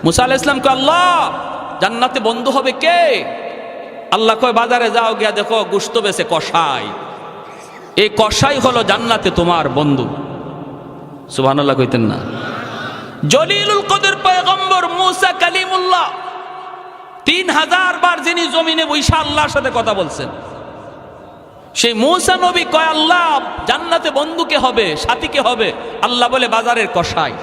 মুসা আলাইহিস সালাম কয় আল্লাহ জান্নাতে বন্ধু হবে কে? আল্লাহ কয় বাজারে যাও, গিয়া দেখো গোশত বেচে কসাই, এই কসাই হলো জান্নাতে তোমার বন্ধু। সুবহানাল্লাহ কইতেন না? জলিলুল কদর পয়গম্বর মুসা কালিমুল্লাহ 3000 বার যিনি জমিনে বৈশা আল্লাহর সাথে কথা বলছেন, সেই মুসা নবী কয় আল্লাহ জান্নাতে বন্ধুকে হবে, সাথীকে হবে? আল্লাহ বলে বাজারের কসাই।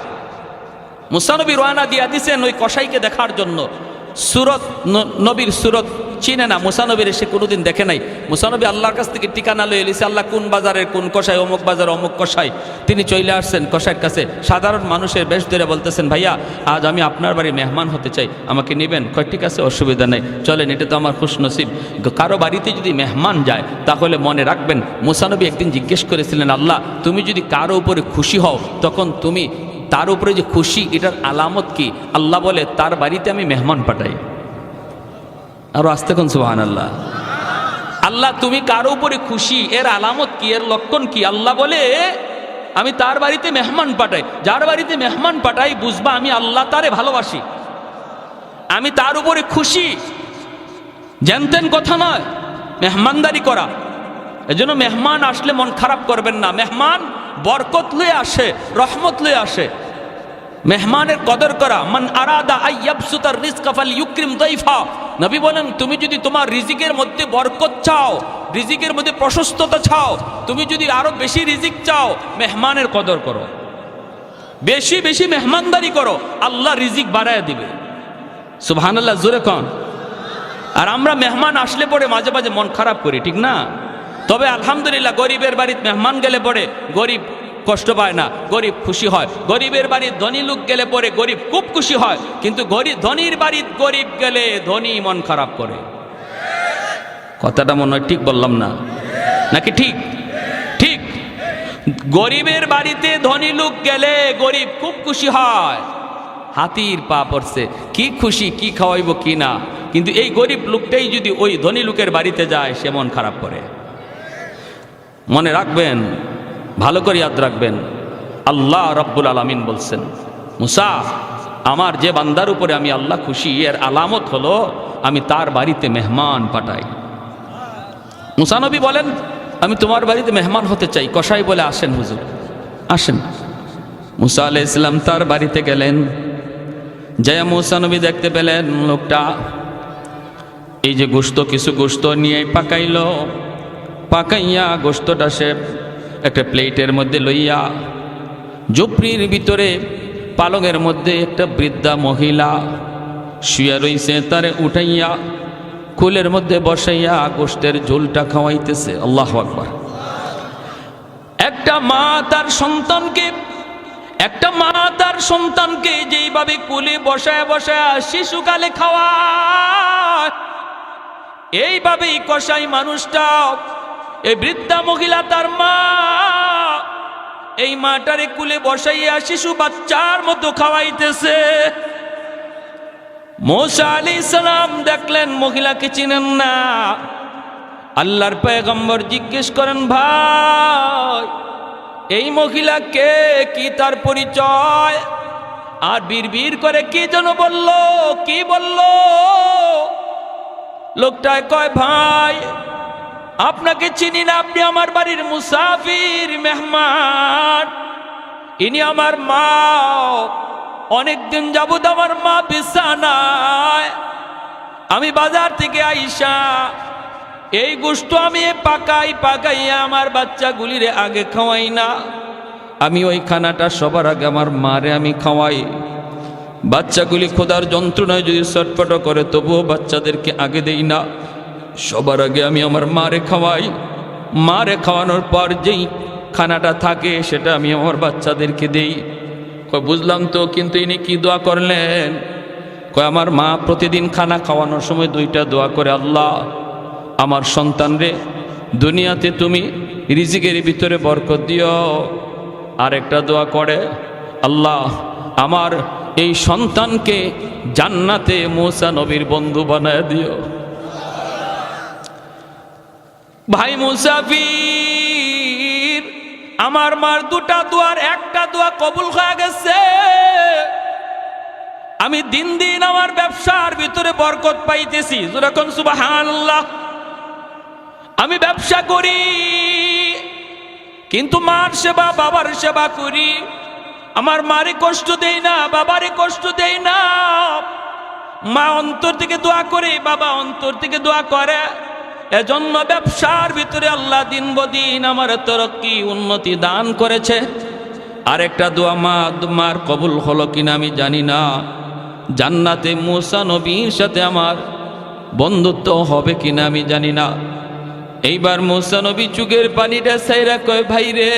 মুসা নবী রওনা দিয়া দিছেন ওই কসাইকে দেখার জন্য। সুরত নবীর সুরত চিনে না, মুসা নবীর সে কোনোদিন দেখে নাই। মুসা নবী আল্লাহর কাছ থেকে ঠিকানা লয়ে এলিছে, আল্লাহ কোন বাজারের কোন কসাই, অমুক বাজার অমুক কসাই। তিনি চলে আসছেন কসাইয়ের কাছে, সাধারণ মানুষের বেশ ধরে বলতেছেন ভাইয়া আজ আমি আপনার বাড়ি মেহমান হতে চাই, আমাকে নেবেন? কয় ঠিক আছে, অসুবিধা নেই, চলেন, এটা তো আমার খুশনসিব। কারো বাড়িতে যদি মেহমান যায় তাহলে মনে রাখবেন, মুসা নবী একদিন জিজ্ঞেস করেছিলেন আল্লাহ তুমি যদি কারো উপরে খুশি হও তখন তুমি তার উপরে যে খুশি এটার আলামত কি? আল্লাহ বলে তার বাড়িতে আমি মেহমান পাঠাই। আরো আস্তে কোন সুবহানাল্লাহ। আল্লাহ তুমি কারো উপরে খুশি এর আলামত কি, এর লক্ষণ কি? আল্লাহ বলে আমি তার বাড়িতে মেহমান পাঠাই। যার বাড়িতে মেহমান পাঠাই বুঝবা আমি আল্লাহ তারে ভালোবাসি, আমি তার উপরে খুশি। জানতেন কথা নয়, মেহমানদারি করা। এজন্য মেহমান আসলে মন খারাপ করবেন না। মেহমান বরকত লয়ে আসে, রহমত লয়ে আসে। মেহমানের কদর করা। মান আরাদা আইয়াবসুতার রিজকা ফালইউকরিম দাইফা। নবী বলেন তুমি যদি তোমার রিজিকের মধ্যে বরকত চাও, রিজিকের মধ্যে প্রশস্ততা চাও, তুমি যদি আরো বেশি রিজিক চাও, মেহমানের কদর করো, বেশি বেশি মেহমানদারি করো, আল্লাহ রিজিক বাড়ায় দিবে। সুবহানাল্লাহ জোরে কোন। আর আমরা মেহমান আসলে পরে মাঝে মাঝে মন খারাপ করি, ঠিক না? তবে আলহামদুলিল্লাহ গরিবের বাড়িতে মেহমান গেলে পরে গরিব কষ্ট পায় না, গরিব খুশি হয়। গরিবের বাড়ি ধনী লোক গেলে পরে গরিব খুব খুশি হয়, কিন্তু ধনীর বাড়িতে গরিব গেলে ধনী মন খারাপ করে। কথাটা মনে হয় ঠিক বললাম না নাকি? ঠিক ঠিক। গরিবের বাড়িতে ধনী লোক গেলে গরিব খুব খুশি হয়, হাতির পা পড়ছে, কি খুশি, কি খাওয়াইব কি না। কিন্তু এই গরিব লোকটাই যদি ওই ধনী লোকের বাড়িতে যায় সে মন খারাপ করে। মনে রাখবেন, ভালো করে ইয়াদ রাখবেন, আল্লাহ রাব্বুল আলামিন বলছেন মুসা আমার যে বান্দার উপরে আমি আল্লাহ খুশি এর আলামত হলো আমি তার বাড়িতে মেহমান পাঠাই। মুসা নবী বলেন আমি তোমার বাড়িতে মেহমান হতে চাই। কসাই বলে আসেন হুজুর, আসেন। মুসা আলাইহিস সালাম তার বাড়িতে গেলেন। জয়া মুসা নবী দেখতে পেলেন লোকটা এই যে গোশত, কিছু গোশত নিয়ে পাকাইলো, পাকাইয়া গোশতটা সে একটা প্লেটের মধ্যে লইয়া ঝুপড়ির ভিতরে পালঙের মধ্যে একটা বৃদ্ধা মহিলা শুয়ে রইছে, তারে উঠাইয়া কুলের মধ্যে বসাইয়া গোশতের ঝোলটা খাওয়াইতেছে। আল্লাহু আকবার। একটা মা তার সন্তানকে যেইভাবে কুলে বসায় বসায় শিশুকালে খাওয়ায়, এইভাবেই কসাই মানুষটা, এই বৃদ্ধা মহিলা তার মা, এই মাটারে কুলে বসাইয়া শিশু বাচ্চার মতো খাওয়াইতেছে। মুসা আলাইহিস সালাম দেখলেন মহিলাকে চিনেন না। আল্লাহর পয়গম্বর জিজ্ঞেস করেন ভাই এই মহিলা কে, কি তার পরিচয়? আর বিড়বিড় করে কি যেন বলল, কি বলল? লোকটায় কয় ভাই আপনাকে চিনি না, আপনি আমার বাড়ির মুসাফির, মেহমান। ইনি আমার মা, অনেকদিন যাবত আমার মা বিছানায়, আমি বাজার থেকে আইসা এই গোশত আমি পাকাইয়া আমার বাচ্চাগুলিরে আগে খাওয়াই না, আমি ওই খানাটা সবার আগে আমার মারে আমি খাওয়াই। বাচ্চাগুলি ক্ষুধার যন্ত্রণায় যদি ছটফট করে তবুও বাচ্চাদেরকে আগে দেই না, সবার আগে আমি আমার মারে খাওয়াই। মারে খাওয়ানোর পর যেই খানাটা থাকে সেটা আমি আমার বাচ্চাদেরকে দেই। কয় বুঝলাম তো, কিন্তু ইনি কি দোয়া করলেন? কয় আমার মা প্রতিদিন খানা খাওয়ানোর সময় দুইটা দোয়া করে, আল্লাহ আমার সন্তানরে দুনিয়াতে তুমি রিজিকের ভিতরে বরকত দিও। আর একটা দোয়া করে, আল্লাহ আমার এই সন্তানকে জান্নাতে মুসা নবীর বন্ধু বানায় দিও। ভাই মুসাফির, আমার মার দুটা দোয়ার একটা দোয়া কবুল হয়ে গেছে, আমি দিন দিন আমার ব্যবসার ভিতরে বরকত পাইতেছি, যেরকম সুবহানাল্লাহ। আমি ব্যবসা করি কিন্তু মার সেবা বাবার সেবা করি, আমার মারে কষ্ট দেই না, বাবারে কষ্ট দেই না। মা অন্তর থেকে দোয়া করে, বাবা অন্তর থেকে দোয়া করে। এজন্য ব্যবসার ভিতরে আল্লাহ দিন বদিন আমার তরক্কি উন্নতি দান করেছে। আরেকটা দোয়া মার কবুল হলো কিনা আমি জানি না। জান্নাতে মুসা নবীর সাথে আমার বন্ধুত্ব হবে কিনা আমি জানি না। এইবার মুসা নবী চুকের পানিটা সাইরা কয়, ভাই রে,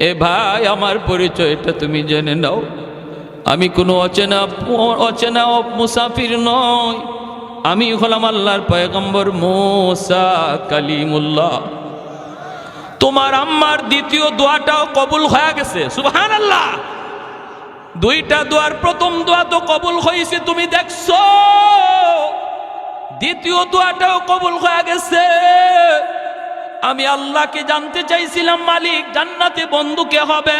এ ভাই, আমার পরিচয়টা তুমি জেনে নাও। আমি কোনো অচেনা মুসাফির নই, আমি হলাম আল্লাহর পয়গম্বর মুসা কালিমুল্লাহ। তোমার আম্মার দ্বিতীয় দোয়াটাও কবুল হয়ে গেছে, সুবহানাল্লাহ। দুইটা দোয়ার প্রথম দোয়া তো কবুল হয়েছে, তুমি দেখছো, দ্বিতীয় দোয়াটাও কবুল হয়ে গেছে। আমি আল্লাহকে জানতে চাইছিলাম, মালিক জান্নাতে বন্ধু কে হবে?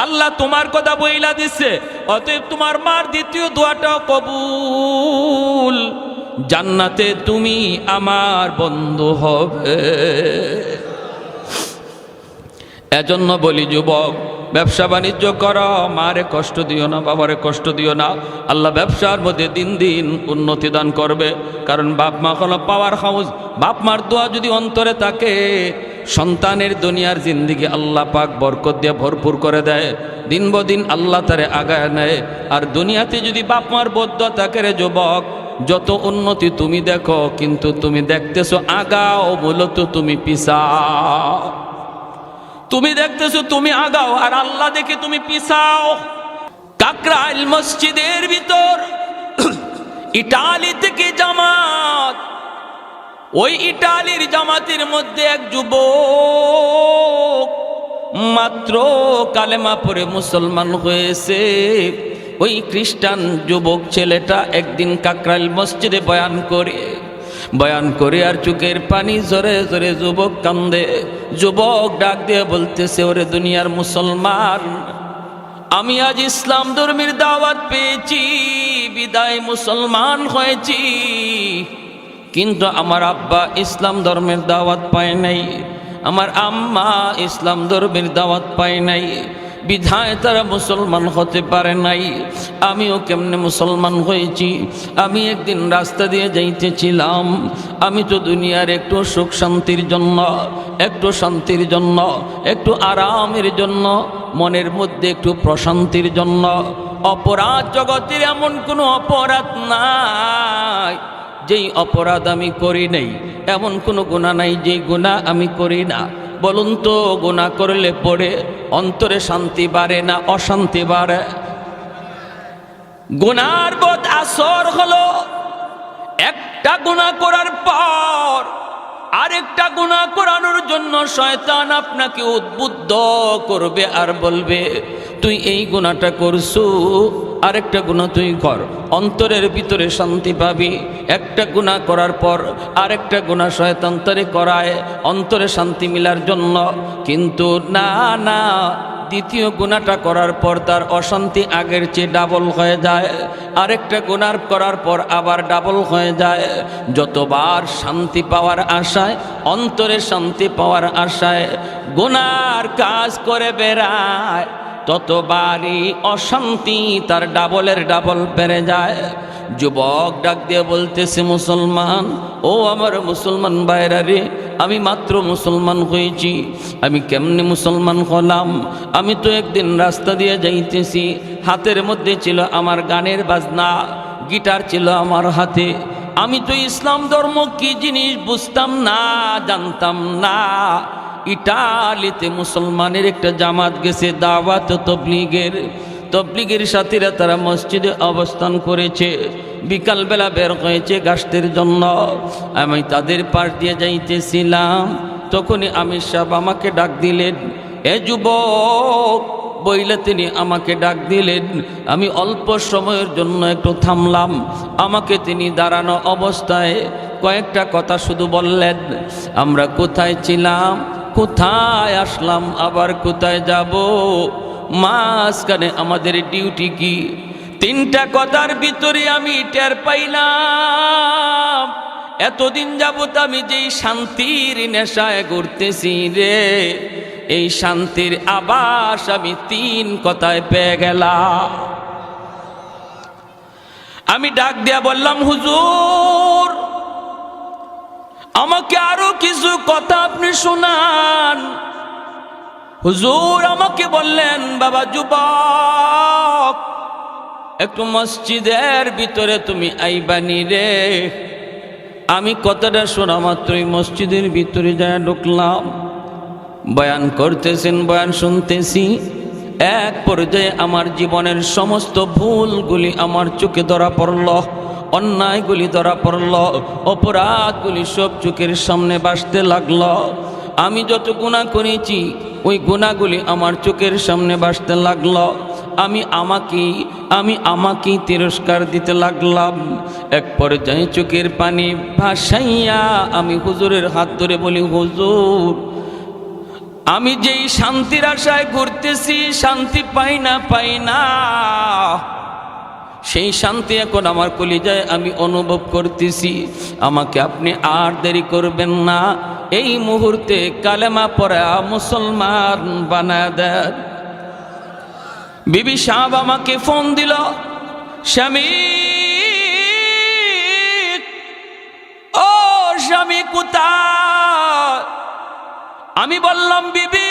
আল্লাহ তোমার কথা বইলা দিছে, অতএব তোমার মার দ্বিতীয় দোয়াটাও কবুল, জান্নাতে তুমি আমার বন্ধু হবে। এজন্য বলি যুবক, ব্যবসা বাণিজ্য করো, মারে কষ্ট দিও না, বাবারে কষ্ট দিও না। আল্লাহ ব্যবসার মধ্যে দিন দিন উন্নতি দান করবে। কারণ বাপ মা হলো পাওয়ার হাউস। বাপ মার দোয়া যদি অন্তরে থাকে, সন্তানের দুনিয়ার জিন্দিগি আল্লাহ পাক বরকত দিয়ে ভরপুর করে দেয়। দিন বদিন আল্লাহ তারে আগায় নেয়। আর দুনিয়াতে যদি বাপ মার বদ্ধ থাকে রে যুবক, যত উন্নতি তুমি দেখো, কিন্তু তুমি দেখতেছো আগাও, মূলত তুমি পিছাও। তুমি দেখতেছো তুমি আগাও, আর আল্লাহ দেখে তুমি পিছাও। কাকরাইল মসজিদের ভিতর ইটালি থেকে জামাত, ওই ইটালির জামাতের মধ্যে এক যুবক মাত্র কালেমা পড়ে মুসলমান হয়েছে। ওই খ্রিস্টান যুবক ছেলেটা একদিন কাকরাইল মসজিদে বয়ান করে আর চোখের পানি জোরে জোরে যুবক কান্দে। যুবক ডাক দিয়ে বলতেছে, ওরে দুনিয়ার মুসলমান, আমি আজ ইসলাম ধর্মের দাওয়াত পেয়েছি, বিদায় মুসলমান হয়েছি, কিন্তু আমার আব্বা ইসলাম ধর্মের দাওয়াত পায় নাই, আমার আম্মা ইসলাম ধর্মের দাওয়াত পায় নাই, বিধায় তারা মুসলমান হতে পারে নাই। আমিও কেমনে মুসলমান হয়েছি। আমি একদিন রাস্তা দিয়ে যাইতেছিলাম, আমি তো দুনিয়ার একটু সুখ শান্তির জন্য, একটু শান্তির জন্য, একটু আরামের জন্য, মনের মধ্যে একটু প্রশান্তির জন্য, অপরাধ জগতের এমন কোনো অপরাধ নাই যেই অপরাধ আমি করি নাই, এমন কোনো গুনাহ নাই যেই গুনাহ আমি করি না। বলুন তো, গুনাহ করলে পরে অন্তরে শান্তি বাড়ে না অশান্তি বাড়ে? গুনার বদ আসর হলো একটা গুনাহ করার পর আরেকটা গুনাহ করানোর জন্য শয়তান আপনাকে উদ্বুদ্ধ করবে আর বলবে, তুই এই গুনাহটা করছু, আরেকটা গুনাহ তুই কর, অন্তরের ভিতরে শান্তি পাবি। একটা গুনাহ করার পর আরেকটা গুনাহ শয়তান তারে করায় অন্তরে শান্তি মিলার জন্য। কিন্তু না না, দ্বিতীয় গুনাহটা করার পর তার অশান্তি আগের চেয়ে ডাবল হয়ে যায়, আরেকটা গুনাহ করার পর আবার ডাবল হয়ে যায়। যতবার শান্তি পাওয়ার আশায়, অন্তরে শান্তি পাওয়ার আশায় গুনার কাজ করে বেড়ায়, ততবারই অশান্তি তার ডাবলের ডাবল বেড়ে যায়। যুবক ডাক দিয়ে বলতেছে, মুসলমান, ও আমার মুসলমান ভাইরা রে, আমি মাত্র মুসলমান হয়েছি। আমি কেমনে মুসলমান হলাম? আমি তো একদিন রাস্তা দিয়ে যাইতেছি, হাতের মধ্যে ছিল আমার গানের বাজনা, গিটার ছিল আমার হাতে। আমি তো ইসলাম ধর্ম কি জিনিস বুঝতাম না, জানতাম না। ইটালিতে মুসলমানের একটা জামাত গেছে, দাওয়াত তবলিগের সাথীরা তারা মসজিদে অবস্থান করেছে। বিকালবেলা বের হয়েছে গাছের জন্য। আমি তাদের পাশ দিয়ে যাইতেছিলাম, তখনই আমির সাহেব আমাকে ডাক দিলেন, এ যুবক বইলে তিনি আমাকে ডাক দিলেন। আমি অল্প সময়ের জন্য একটু থামলাম। আমাকে তিনি দাঁড়ানো অবস্থায় কয়েকটা কথা শুধু বললেন, আমরা কোথায় ছিলাম, কোথায় আসলাম, আবার কোথায় যাব, মাঝখানে আমাদের ডিউটি কি? তিনটা কথার ভিতরে আমি টের পাইলাম এতদিন যাবত আমি যেই শান্তির নেশায় ঘুরতেছি রে, এই শান্তির আভাস আমি তিন কথায় পেয়ে গেলাম। আমি ডাক দিয়া বললাম, হুজুর আমাকে আরো কিছু কথা আপনি শোনান। হুজুর আমাকে বললেন, বাবা যুবক, একটু মসজিদের ভিতরে তুমি আইবানি রে। আমি কথাটা শোনা মাত্রই মসজিদের ভিতরে যায় ঢুকলাম। বয়ান করতেছেন, বয়ান শুনতেছি। এক পর্যায়ে আমার জীবনের সমস্ত ভুলগুলি আমার চোখে ধরা পড়ল, অন্যায়গুলি ধরা পড়ল, অপরাধগুলি সব চোখের সামনে ভাসতে লাগলো। আমি যত গুনাহ করেছি ওই গুনাহগুলি আমার চোখের সামনে ভাসতে লাগলো। আমি আমাকেই তিরস্কার দিতে লাগলাম। এক পর্যায়ে চোখের পানি ভাসাইয়া আমি হুজুরের হাত ধরে বলি, হুজুর আমি যেই শান্তির আশায় ঘুরতেছি, শান্তি পাই না, সেই শান্তি এখন আমার কলিজায় আমি অনুভব করতেছি। আমাকে আপনি আর দেরি করবেন না, এই মুহূর্তে কালেমা পড়া মুসলমান বানায় দেন। বিবি সাহেব আমাকে ফোন দিল, স্বামী, ও স্বামী কোথায়? আমি বললাম, বিবি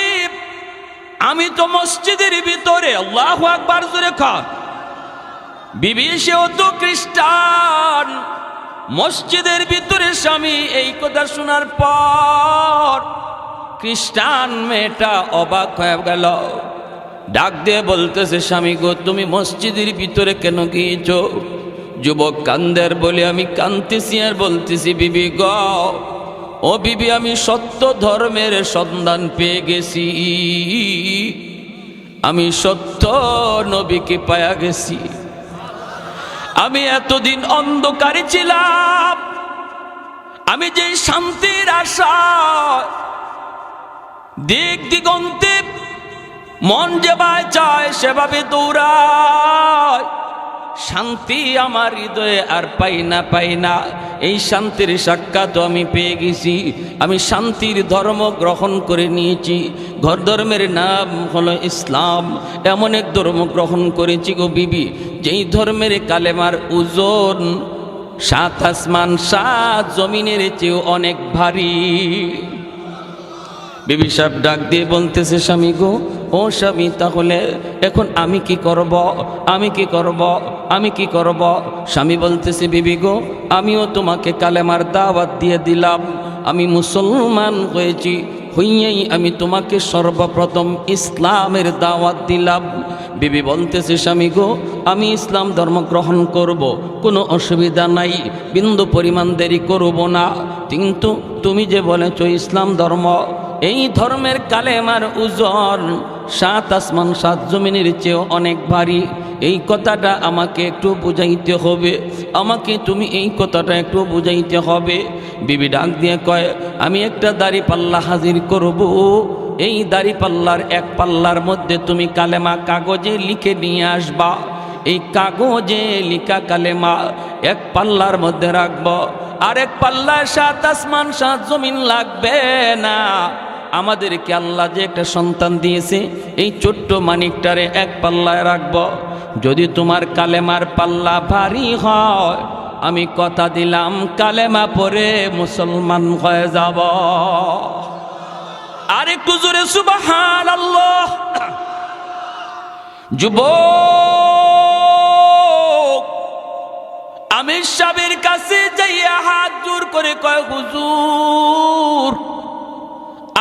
আমি তো মসজিদের ভিতরে। আল্লাহু আকবার জোরে খান। বিবি সেও তো খ্রিস্টান, মসজিদের ভিতরে। স্বামী এই কথা শোনার পর খ্রিস্টান মেয়েটা অবাক হয়ে গেল। ডাক দিয়ে বলতেছে, স্বামী গো তুমি মসজিদের ভিতরে কেন গিয়েছ? যুবক কান্দের বলে আমি কাঁদতেছি আর বলতেছি, বিবি গ, ও বিবি আমি সত্য ধর্মের সন্ধান পেয়ে গেছি, আমি সত্য নবীকে পায়া গেছি। আমি এতদিন অন্ধকারে ছিলাম, আমি যে শান্তির আশা দিক দিগন্তে মন যেভাবে চায় সেভাবে দৌড়ায়, শান্তি আমার হৃদয়ে আর পাই না। এই শান্তির সাক্ষাৎ আমি পেয়ে গেছি। আমি শান্তির ধর্ম গ্রহণ করে নিয়েছি। ঘর ধর্মের নাম হলো ইসলাম। এমন এক ধর্ম গ্রহণ করেছি গো বিবি, যেই ধর্মের কালেমার ওজন 7 আসমান 7 জমিনের চেয়েও অনেক ভারী। বিবি সাহেব ডাক দিয়ে বলতেছে, স্বামী গো, ও স্বামী তাহলে এখন আমি কি করব? স্বামী বলতেছে, বিবি গো আমিও তোমাকে কালেমার দাওয়াত দিয়ে দিলাম। আমি মুসলমান হয়েছি, হইয়াই আমি তোমাকে সর্বপ্রথম ইসলামের দাওয়াত দিলাম। বিবি বলতেছে, স্বামী গো আমি ইসলাম ধর্ম গ্রহণ করব, কোনো অসুবিধা নাই, বিন্দু পরিমাণ দেরি করব না। কিন্তু তুমি যে বলেছ ইসলাম ধর্ম, এই ধর্মের কালেমার ওজন 7 আসমান 7 জমিনের চেয়েও অনেক ভারী। এই কথাটা আমাকে একটু বুঝাইতে হবে, আমাকে তুমি এই কথাটা একটু বুঝাইতে হবে। বিবি ডাক দিয়ে কয়, আমি একটা দাড়ি পাল্লা হাজির করব, এই দাড়ি পাল্লার এক পাল্লার মধ্যে তুমি কালেমা কাগজে লিখে নিয়ে আসবা। এই কাগজে লিখা কালেমা এক পাল্লার মধ্যে রাখবো, আর এক পাল্লায় 7 আসমান 7 জমিন লাগবে না। আমাদেরকে আল্লাহ যে একটা সন্তান দিয়েছে, এই ছোট্ট মানিকটারে এক পাল্লায় রাখবো। যদি তোমার কালেমার পাল্লা ভারী হয়, আমি কথা দিলাম কালেমা পড়ে মুসলমান হয়ে যাব। আর একটু জোরে সুবহানাল্লাহ। যুবক আমি সাহেবের কাছে যাইয়া হাত জোর করে কয়, হুজুর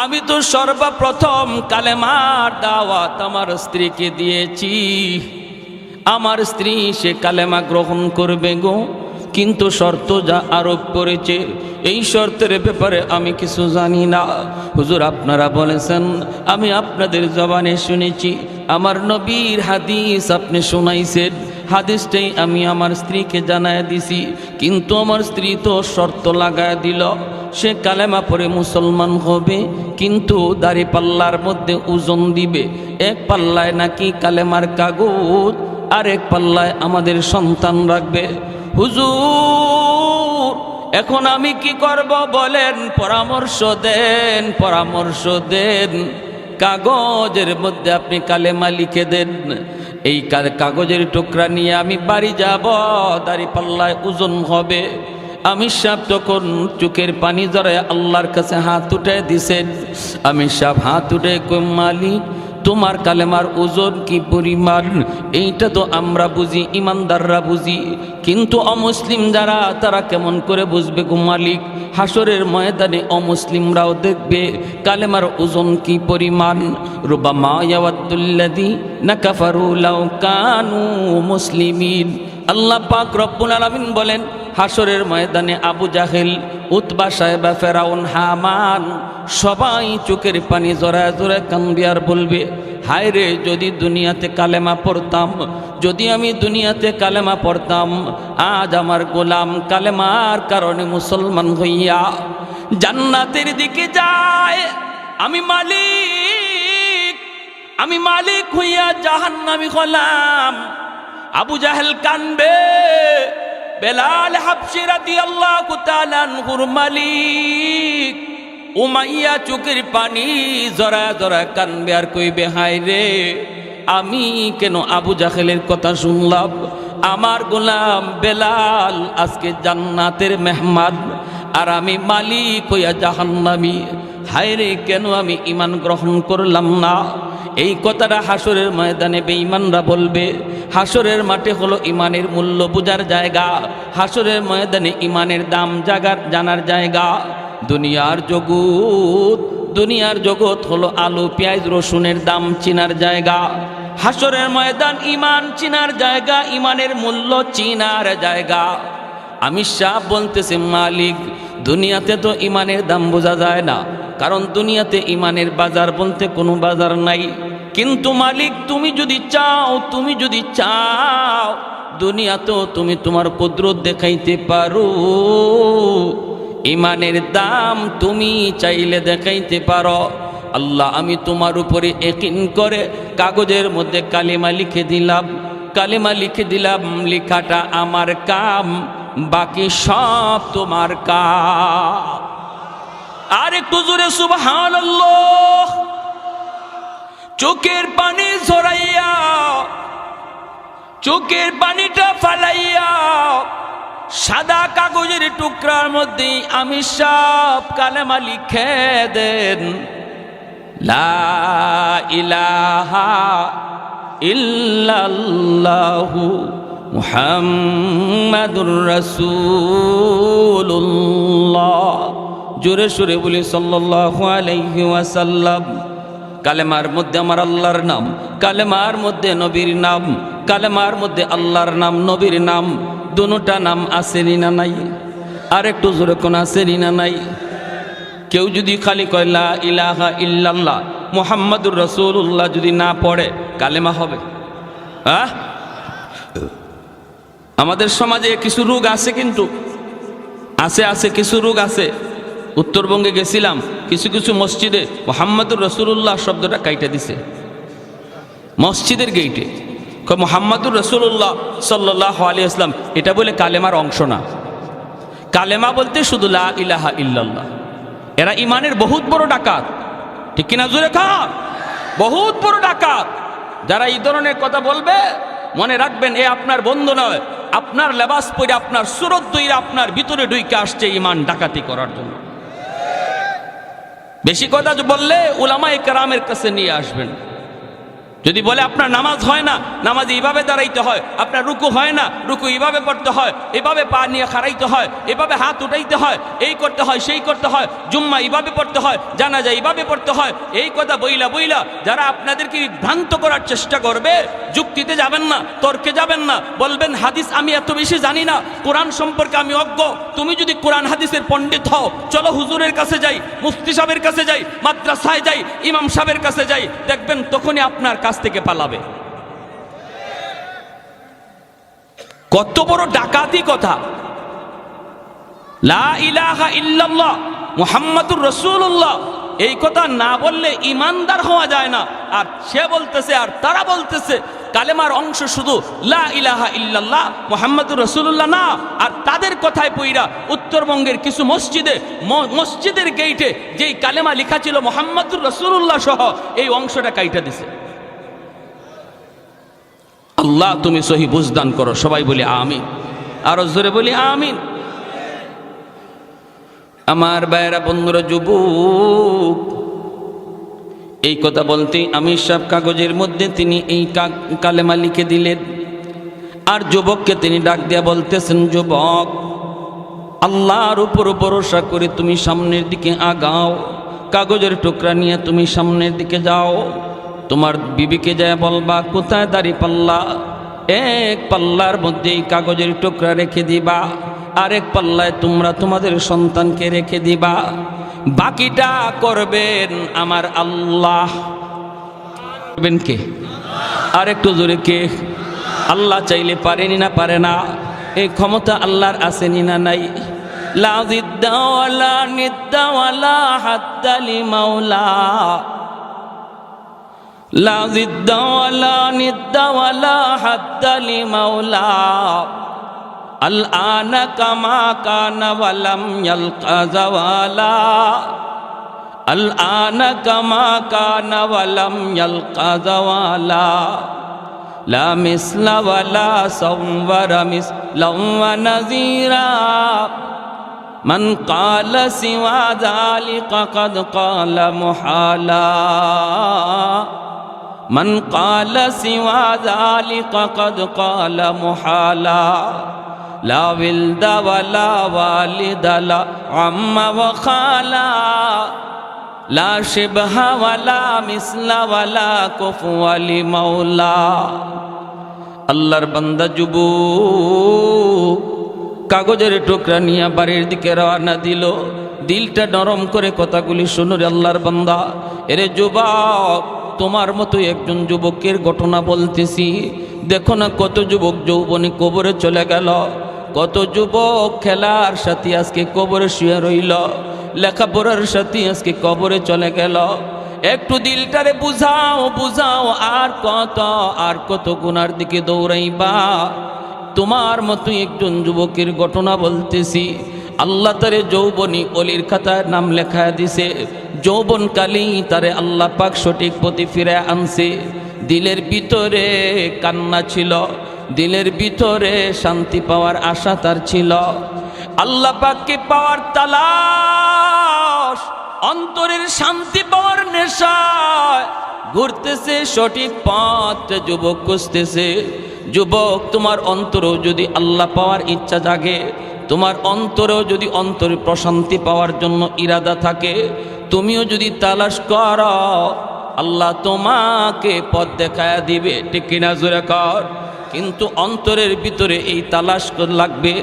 আমি তো সর্বপ্রথম কালেমার দাওয়াত আমার স্ত্রীকে দিয়েছি, আমার স্ত্রী সে কালেমা গ্রহণ করবে গো, কিন্তু শর্ত যা আরোপ করেছে এই শর্তের ব্যাপারে আমি কিছু জানি না। হুজুর আপনারা বলেছেন, আমি আপনাদের জবানে শুনেছি, আমার নবীর হাদিস আপনি শোনাইছেন, হাদিসটাই আমি আমার স্ত্রীকে জানায় দিছি, কিন্তু আমার স্ত্রী তো শর্ত লাগায় দিল। সে কালেমা পড়ে মুসলমান হবে, কিন্তু দাড়ি পাল্লার মধ্যে ওজন দিবে। এক পাল্লায় নাকি কালেমার কাগজ, আর এক পাল্লায় আমাদের সন্তান রাখবে। হুজুর এখন আমি কি করব বলেন, পরামর্শ দেন, পরামর্শ দেন। কাগজের মধ্যে আপনি কালেমা লিখে দেন। এই কাগজের টুকরা নিয়ে আমি বাড়ি যাব, দাড়ি পাল্লায় ওজন হবে। আমির সাহেব তখন চোখের পানি জড়ায় আল্লাহর কাছে হাত উঠে দিছেন। আমির সাহেব হাত উঠে কই, মালিক তোমার কালেমার ওজন কি পরিমাণ, এইটা তো আমরা বুঝি, ইমানদাররা বুঝি, কিন্তু অমুসলিম যারা তারা কেমন করে বুঝবে গো মালিক? হাসরের ময়দানে অমুসলিমরাও দেখবে কালেমার ওজন কি পরিমাণ। রুবামা ইয়াওয়াদ্দুল্লাযীনা কাফারু লাউ কানু মুসলিমিন। আল্লাহ পাক রব্বুল আলামিন বলেন, হাসরের ময়দানে আবু জাহেল, উতবা, সাহেবা, ফেরাউন, হামান সবাই চোখের পানি জড়ায় জড়ায় কান্দবে আর বলবে, হায় রে যদি দুনিয়াতে কালেমা পড়তাম, যদি আমি দুনিয়াতে কালেমা পড়তাম, আজ আমার গোলাম কালেমার কারণে মুসলমান হইয়া জান্নাতের দিকে যায়, আমি মালিক হইয়া জাহান্নামী হলাম। আবু জাহেল কানবে, বেলাল হাবশী রাদিয়াল্লাহু তাআলা আনহুর মালিক উমাইয়া চোখের পানি জরা জরা কানবে আর কইবে, হায় রে আমি কেন আবু জাহেলের কথা শুনলাম? আমার গোলাম বেলাল আজকে জান্নাতের মেহমান, আর আমি মালিক হইয়া জাহান্নামী। হায় রে কেন আমি ঈমান গ্রহণ করলাম না? এই কথাটা হাসরের ময়দানে বেঈমানরা বলবে। হাসরের মাঠে হলো ঈমানের মূল্য বোঝার জায়গা, হাসরের ময়দানে ঈমানের দাম জানার জায়গা। দুনিয়ার জগৎ হলো আলু পেঁয়াজ রসুনের দাম চিনার জায়গা। হাসরের ময়দান ঈমান চিনার জায়গা, ঈমানের মূল্য চিনার জায়গা। আমির সাহেব বলতেছে, মালিক দুনিয়াতে তো ঈমানের দাম বোঝা যায় না, কারণ দুনিয়াতে ঈমানের বাজার বলতে কোনো বাজার নাই। কিন্তু মালিক তুমি যদি চাও দুনিয়াতেও তুমি তোমার কুদরত দেখাইতে পারো, ঈমানের দাম তুমি চাইলে দেখাইতে পারো। আল্লাহ আমি তোমার উপরে ইয়াকিন করে কাগজের মধ্যে কালিমা লিখে দিলাম, লেখাটা আমার কাম, বাকি সব তোমার কাম। আর একটু জোরে সুবহানাল্লাহ। চোখের পানি ঝরাইয়া, চোখের পানিটা ফালাইয়া সাদা কাগজের টুকরার মধ্যে আমির সাহেব কালেমা লিখে দেন, লা ইলাহা ইল্লাল্লাহু মুহাম্মাদুর রাসূলুল্লাহ। জোরে সোরে বলি সাল্লাল্লাহু আলাইহি ওয়াসাল্লাম। কালেমার মধ্যে আমার আল্লাহর নাম, কালেমার মধ্যে নবীর নাম, কালেমার মধ্যে আল্লাহর নাম নবীর নাম, দুটোটা নাম আসেনি না নাই? আর একটু জোরে কোন আসেনি না নাই? কেউ যদি খালি কয় লা ইলাহা ইল্লাল্লাহ মুহাম্মাদুর রাসূলুল্লাহ যদি না পড়ে, কালেমা হবে? আমাদের সমাজে কিছু রোগ আছে, কিন্তু আছে কিছু রোগ আছে। উত্তরবঙ্গে গেছিলাম, কিছু মসজিদে মুহাম্মাদুর রাসূলুল্লাহ শব্দটা কাইটা দিছে মসজিদের গেইটে। মুহাম্মাদুর রাসূলুল্লাহ সাল্লাল্লাহু আলাইহি ওয়াসাল্লাম এটা বলে কালেমার অংশ না। কালেমা বলতে শুধু লা ইলাহা ইল্লাল্লাহ। এরা ইমানের বহুত বড় ডাকাত, ঠিক কিনা জোরে খান? বহুত বড় ডাকাত। যারা এই ধরনের কথা বলবে মনে রাখবেন, এ আপনার বন্ধু নয়, আপনার লেবাস পরে আপনার সুরত দইরা আপনার ভিতরে ঢুইকে আসছে ইমান ডাকাতি করার জন্য। বেশি কথা বললে উলামায়ে কেরামের কাছে নিয়ে আসবেন। যদি বলে আপনার নামাজ হয় না, নামাজে এইভাবে দাঁড়াইতে হয়, আপনার রুকু হয় না, রুকু এইভাবে পড়তে হয়, এভাবে পা নিয়ে খাড়াইতে হয়, এভাবে হাত উঠাইতে হয়, এই করতে হয় সেই করতে হয়, জুম্মা এইভাবে পড়তে হয়, জানাজা এইভাবে পড়তে হয়, এই কথা বইলা যারা আপনাদেরকে বিভ্রান্ত করার চেষ্টা করবে, যুক্তিতে যাবেন না, তর্কে যাবেন না, বলবেন হাদিস আমি এত বেশি জানি না, কোরআন সম্পর্কে আমি অজ্ঞ। তুমি যদি কোরআন হাদিসের পণ্ডিত হও, চলো হুজুরের কাছে যাই, মুফতি সাহেবের কাছে যাই, মাদ্রাসায় যাই, ইমাম সাহেবের কাছে যাই, দেখবেন তখনই আপনার কাছ থেকে পালাবে। কত বড় ডাকাতি কথা! লা ইলাহা ইল্লাল্লাহ মুহাম্মাদুর রাসূলুল্লাহ, এই কথা না বললে ইমানদার হওয়া যায় না। আর সে বলতেছে, আর তারা বলতেছে কালেমার অংশ শুধু লা ইলাহা ইল্লাল্লাহ মুহাম্মাদুর রাসূলুল্লাহ না। আর তাদের কথায় পইরা উত্তরবঙ্গের কিছু মসজিদের গেইটে যেই কালেমা লেখা ছিল মুহাম্মাদুর রাসূলুল্লাহ সহ, এই অংশটা কাইটা দিছে। আল্লাহ তুমি সহি বুঝদান করো। সবাই বলি আমিন, আরো জোরে বলি আমিন। আমার ভাইয়েরা, বন্ধুরা, যুবক, এই কথা বলতে আমির সাহেব কাগজের মধ্যে তিনি এই কালেমা লিখে দিলেন। আর যুবককে তিনি ডাক দিয়া বলতেছেন, যুবক, আল্লাহর উপর ভরসা করে তুমি সামনের দিকে আগাও। কাগজের টুকরা নিয়ে তুমি সামনের দিকে যাও। তোমার বিবিকে যায় বলবা, কোথায় দাড়ি পাল্লা? এক পাল্লার মধ্যে এই কাগজের টুকরা রেখে দিবা, আরেক পাল্লায় তোমরা তোমাদের সন্তানকে রেখে দিবা। বাকিটা করবেন আমার আল্লাহ। করবেন কে? আর একটু জোরে কে? আল্লাহ চাইলে পারেনি না পারে না? এই ক্ষমতা আল্লাহর আসেনি না নাই? লা জিদ্দা ওয়ালা নিদ্দা ওয়ালা হাদ্দা লিমাওলা, লা জিদ্দা ওয়ালা নিদ্দা ওয়ালা হাদ্দা লিমাওলা। الآن كما كان ولم يلقى زوالا، الآن كما كان ولم يلقى زوالا، لا مثل ولا صور مثلا ونذيرا، من قال سوى ذلك قد قال محالا، من قال سوى ذلك قد قال محالا، لا ولد ولا والد لا عم وخالا، لا شبه ولا مثل ولا كفوا لمولا। আল্লাহর বান্দা যুবক কাগজের টুকরা নিয়ে বাড়ির দিকে রওনা দিল। দিলটা নরম করে কথাগুলি শুনো রে আল্লাহর বান্দা। এরে যুবক, তোমার মতো একজন যুবকের ঘটনা বলতেছি। দেখো না কত যুবক যৌবনে কবরে চলে গেল, কত যুবক খেলার সাথে আজকে কবরে শুয়ে রইল, লেখাপড়ার সাথে আজকে কবরে চলে গেল। একটু দিলটারে বুঝাও, বুঝাও, আর কত গুনার দিকে দৌড়াইবা। তোমার মতো একজন যুবকের ঘটনা বলতেছি। আল্লাহ তারে যৌবনী অলির খাতায় নাম লেখা দিছে। যৌবনকালেই তারে আল্লাহ পাক সঠিক পথে ফিরে আনছে। দিলের ভিতরে কান্না ছিল, দিলের ভিতরে শান্তি পাওয়ার আশা তার ছিল। আল্লাহ পাককে পাওয়ার তালাশ, অন্তরের শান্তি পাওয়ার নেশায় ঘুরতেছে সঠিক পথে যুবক খুঁজতেছে। যুবক, তোমার অন্তরেও যদি আল্লাহ পাওয়ার ইচ্ছা জাগে, তোমার অন্তরেও যদি অন্তরে প্রশান্তি পাওয়ার জন্য ইরাদা থাকে, তুমিও যদি তালাশ করো, আল্লাহ তোমাকে পথ দেখায়া দিবে। ঠিক কিনা জোরে কর। কিন্তু অন্তরের ভিতরে এই তালাশ লাগবে,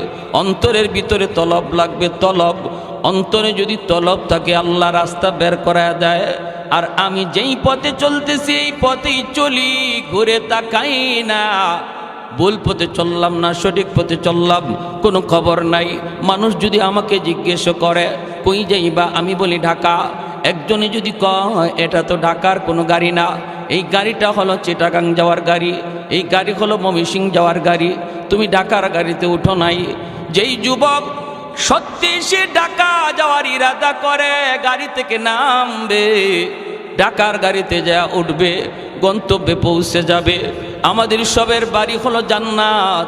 অন্তরের ভিতরে তলব লাগবে, তলব। অন্তরে যদি তলব থাকে, আল্লাহ রাস্তা বের করায় দেয়। আর আমি যেই পথে চলতেছি এই পথেই চলি, ঘুরে তাকাই না। ভুল পথে চললাম না সঠিক পথে চললাম কোনো খবর নাই। মানুষ যদি আমাকে জিজ্ঞেস করে কই যাইবা, আমি বলি ঢাকা। একজনে যদি কয় এটা তো ঢাকার কোনো গাড়ি না, এই গাড়িটা হলো চিটাগাং যাওয়ার গাড়ি, এই গাড়ি হলো ময়মনসিংহ যাওয়ার গাড়ি, তুমি ঢাকার গাড়িতে উঠো নাই। যেই যুবক সত্যি সে ঢাকা যাওয়ার ইরাদা করে, গাড়ি থেকে নামবে, ঢাকার গাড়িতে যা উঠবে, গন্তব্যে পৌঁছে যাবে। আমাদের সবের বাড়ি হলো জান্নাত,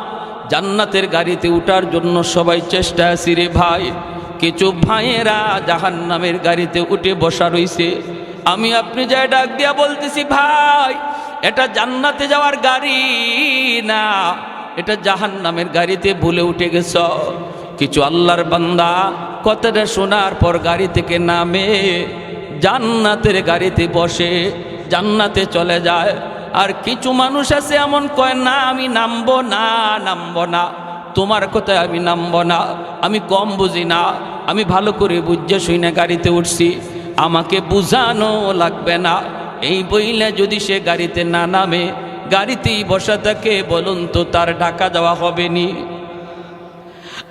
জান্নাতের গাড়িতে উঠার জন্য সবাই চেষ্টা আছি রে ভাই। কিছু ভাইয়েরা জাহান্নামের গাড়িতে উঠে বসা রইছে। আমি আপনি যাই ডাক দিয়া বলতেছি, ভাই এটা জান্নাতে যাওয়ার গাড়ি না, এটা জাহান্নামের গাড়িতে ভুলে উঠে গেছ। কিছু আল্লাহর বান্দা কথাটা শোনার পর গাড়ি থেকে নামে, জান্নাতের গাড়িতে বসে জান্নাতে চলে যায়। আর কিছু মানুষ আছে এমন কয়, না আমি নামবো না, নামবো না, তোমার কথায় আমি নামবো না, আমি কম বুঝি না, আমি ভালো করে বুঝে শুনে গাড়িতে উঠছি, আমাকে বুঝানো লাগবে না। এই বইলে যদি সে গাড়িতে না নামে, গাড়িতেই বসা থাকে, বলুন তো তার ঢাকা যাওয়া হবে নি?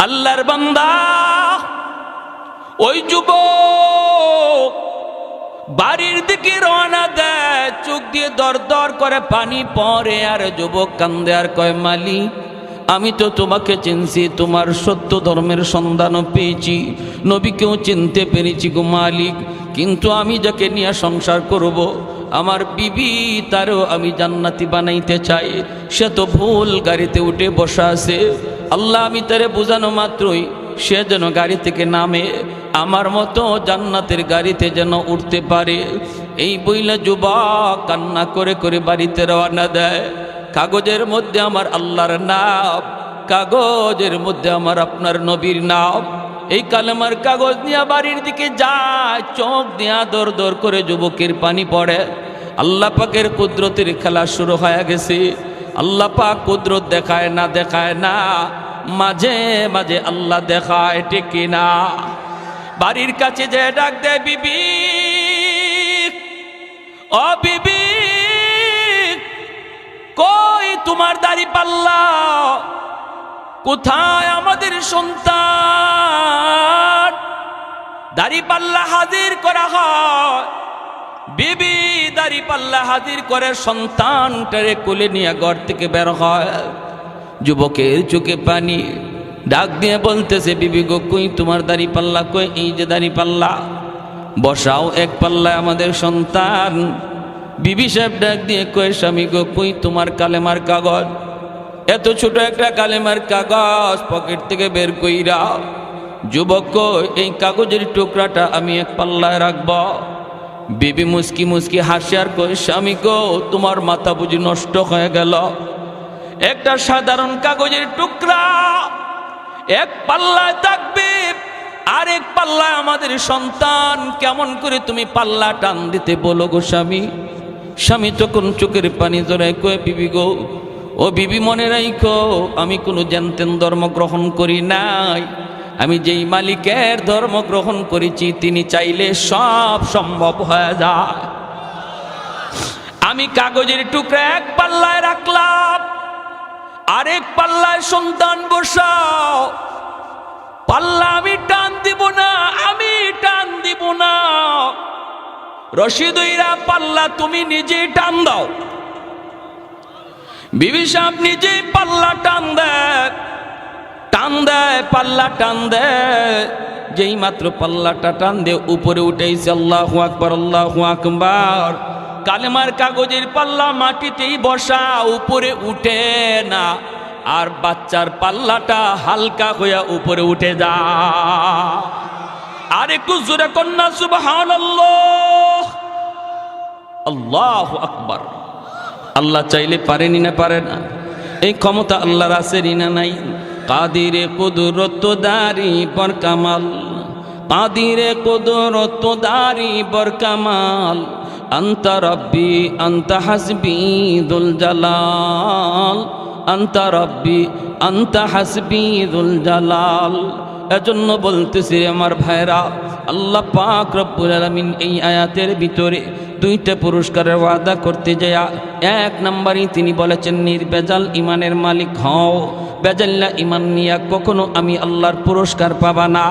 আল্লাহর বান্দা, ওই যুবক বাড়ির দিকে রওনা দেয়, চোখ দিয়ে দর দর করে পানি পড়ে, আর যুবক কান্দে আর কয়, মালিক আমি তো তোমাকে চিনছি, তোমার সত্য ধর্মের সন্ধানও পেয়েছি, নবীকেও চিনতে পেরেছি গো মালিক, কিন্তু আমি যাকে নিয়ে সংসার করব, আমার বিবি, তারও আমি জান্নাতি বানাইতে চাই, সে তো ভুল গাড়িতে উঠে বসা আছে। আল্লাহ আমি তারে বোঝানো মাত্রই সে যেন গাড়ি থেকে নামে, আমার মতো জান্নাতের গাড়িতে যেন উঠতে পারে। এই বইলা যুবক কান্না করে করে বাড়িতে রওনা দেয়। কাগজের মধ্যে আমার আল্লাহর নাম, কাগজের মধ্যে আমার আপনার নবীর নাম। এই কালেমার কাগজ নিয়ে বাড়ির দিকে যায়, চোখ দিয়া দর দর করে যুবকের পানি পড়ে। আল্লাহ পাকের কুদরতের খেলা শুরু হয়ে গেছে। আল্লাহ পাক কুদরত দেখায় না, মাঝে মাঝে আল্লাহ দেখায়, ঠিক কিনা? বাড়ির কাছে যে ডাক দেয়, বিবি ও বিবি, কই তোমার দাড়ি পাল্লা, কোথায় আমাদের সন্তান? দাড়ি পাল্লা হাজির করা হয়। বিবি দাড়ি পাল্লা হাজির করে সন্তানটারে কোলে নিয়ে ঘর থেকে বের হয়। যুবকের চোখে পানি, ডাক দিয়ে বলতেছে, বিবি গো কই তোমার দাড়ি পাল্লা, কই? এই যে দাড়ি পাল্লা, বসাও এক পাল্লায় আমাদের সন্তান। বিবি সাহেব ডাক দিয়ে কয়, স্বামী গো কই তোমার কালেমার কাগজ? এত ছোট একটা কালেমার কাগজ পকেট থেকে বের কইরা। যুবক কই, এই কাগজের টুকরাটা আমি এক পাল্লায় রাখব। বিবি মুস্কি মুস্কি হাসি আর কই, স্বামী গো তোমার মাথা বুঝি নষ্ট হয়ে গেল? একটা সাধারণ কাগজের টুকরা এক পাল্লায় থাকবে, আরেক পাল্লায় আমাদের সন্তান, কেমন করে তুমি পাল্লা টান দিতে বলো গো স্বামী? স্বামী তখন চোখের পানি জড়ায় কয়ে, বিবি গো, ও বিবি মনে রাখো, আমি কোনো জানতেন ধর্ম গ্রহণ করি নাই, আমি যেই মালিকের ধর্ম গ্রহণ করেছি তিনি চাইলে সব সম্ভব হয়ে যায়। আমি কাগজের টুকরা এক পাল্লায় রাখলাম, আরেক পাল্লায় সন্তান বসাও। পাল্লা আমি টান দিব না, আমি টান দিব না, রশিদইরা পাল্লা তুমি নিজেই টান দাও। বিবি সাহেব নিজেই পাল্লা টান দেয়, পাল্লা টান দেয়। যেই মাত্র পাল্লাটা টান দিয়ে উপরে উঠেছে, আল্লাহু আকবার, আল্লাহু আকবার। কালেমার কাগজের পাল্লা মাটিতেই বসা, উপরে উঠে না, আর বাচ্চার পাল্লাটা হালকা হইয়া উপরে উঠে যায়। আর একটু জোরে কন্যা সুবহানাল্লাহ, আল্লাহু আকবার। আল্লাহ চাইলে পারেনি না পারে না? এই ক্ষমতা আল্লাহর আছে না নাই? কাদিরে কুদরত দারি বর কামাল, কাদিরে কুদরত দারি বর কামাল, আনতা রব্বি আনতা হাসবি দুল জালাল, আনতা রব্বি আনতা হাসবি দুল জালাল। এজন্য বলতেছি আমার ভাইরা, আল্লাহ পাক রব্বুল আলামিন এই আয়াতের ভিতরে দুইটা পুরস্কারের ওয়াদা করতে যায়। এক নম্বরই তিনি বলেছেন, নির্বেজাল ইমানের মালিক হও, বেজাল্লা ইমান নিয়া কখনো আমি আল্লাহর পুরস্কার পাবা না।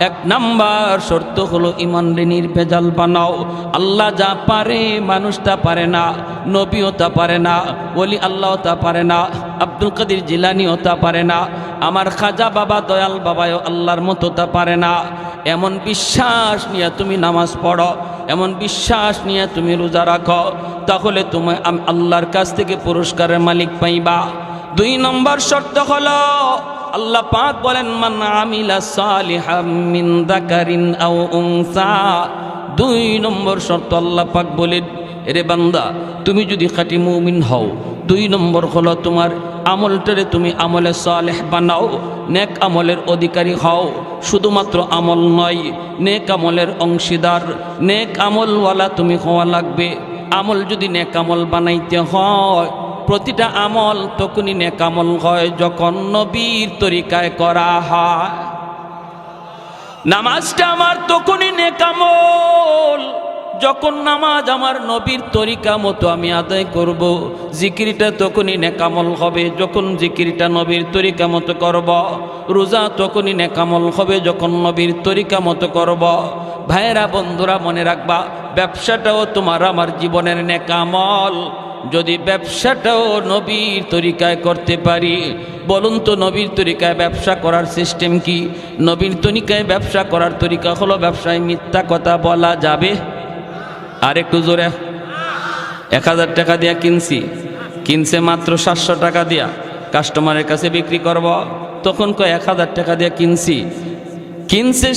এক নাম্বার শর্ত হলো ইমানরে নির্বেজাল বানাও। আল্লাহ যা পারে মানুষ তা পারে না, নবীও তা পারে না, ওলি আল্লাহ তা পারে না, আব্দুল কাদের জিলানিও তা পারে না, আমার খাজা বাবা দয়াল বাবাও আল্লাহর মতো তা পারে না। এমন বিশ্বাস নিয়ে তুমি নামাজ পড়ো, এমন বিশ্বাস নিয়ে তুমি রোজা রাখো, তাহলে তুমি আল্লাহর কাছ থেকে পুরস্কারের মালিক পাইবা। দুই নম্বর শর্ত হলো, আল্লাহ পাক বলেন, মান আমিলা সালিহাম মিন যাকারিন আও উনসা। দুই নম্বর শর্ত আল্লাহ পাক বলেন, এরে বান্দা তুমি যদি খাঁটি মুমিন হও, দুই নম্বর হলো তোমার আমলটারে তুমি আমলে সালেহ বানাও, নেক আমলের অধিকারী হও। শুধুমাত্র আমল নয়, নেক আমলের অংশীদার, নেক আমলওয়ালা তুমি হওয়া লাগবে। আমল যদি নেক আমল বানাইতে হয়, প্রতিটা আমল তখনই নেক আমল হয় যখন নবীর তরিকায় করা হয়। নামাজটা আমার তখনই নেক আমল যখন নামাজ আমার নবীর তরিকা মতো আমি আদায় করব, জিকিরটা তখনই নেকামল হবে যখন জিকিরটা নবীর তরিকা মতো করব। রোজা তখনই নেকামল হবে যখন নবীর তরিকা মতো করব। ভাইয়েরা বন্ধুরা মনে রাখবা, ব্যবসাটাও তোমার আমার জীবনের নেকামল যদি ব্যবসাটাও নবীর তরিকায় করতে পারি। বলুন তো নবীর তরিকায় ব্যবসা করার সিস্টেম কি? নবীর তরিকায় ব্যবসা করার তরিকা হলো ব্যবসায় মিথ্যা কথা বলা যাবে। আর একটু জোরে, 1000 টাকা দিয়া কিনছে মাত্র 700 টাকা দিয়া কাস্টমারের কাছে বিক্রি করব। তখন কয় 1000 টাকা দিয়া কিনছে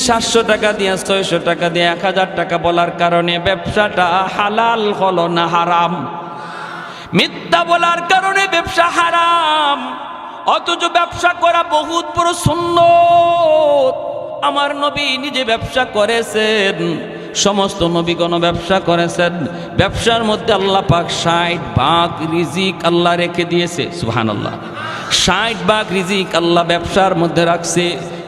700 টাকা দিয়া, 600 টাকা দিয়া 1000 টাকা বলার কারণে ব্যবসাটা হালাল হলো না হারাম? মিথ্যা বলার কারণে ব্যবসা হারাম। অথচ ব্যবসা করা বহুত বড় সুন্নত। আমার নবী নিজে ব্যবসা করেছেন, সমস্ত নবীগণ ব্যবসা করেছেন। ব্যবসার মধ্যে আল্লাহ পাক 60 ভাগ রিজিক আল্লাহ রেখে দিয়েছে। সুবহানাল্লাহ, 60 ভাগ রিজিক আল্লাহ ব্যবসার মধ্যে রাখছে।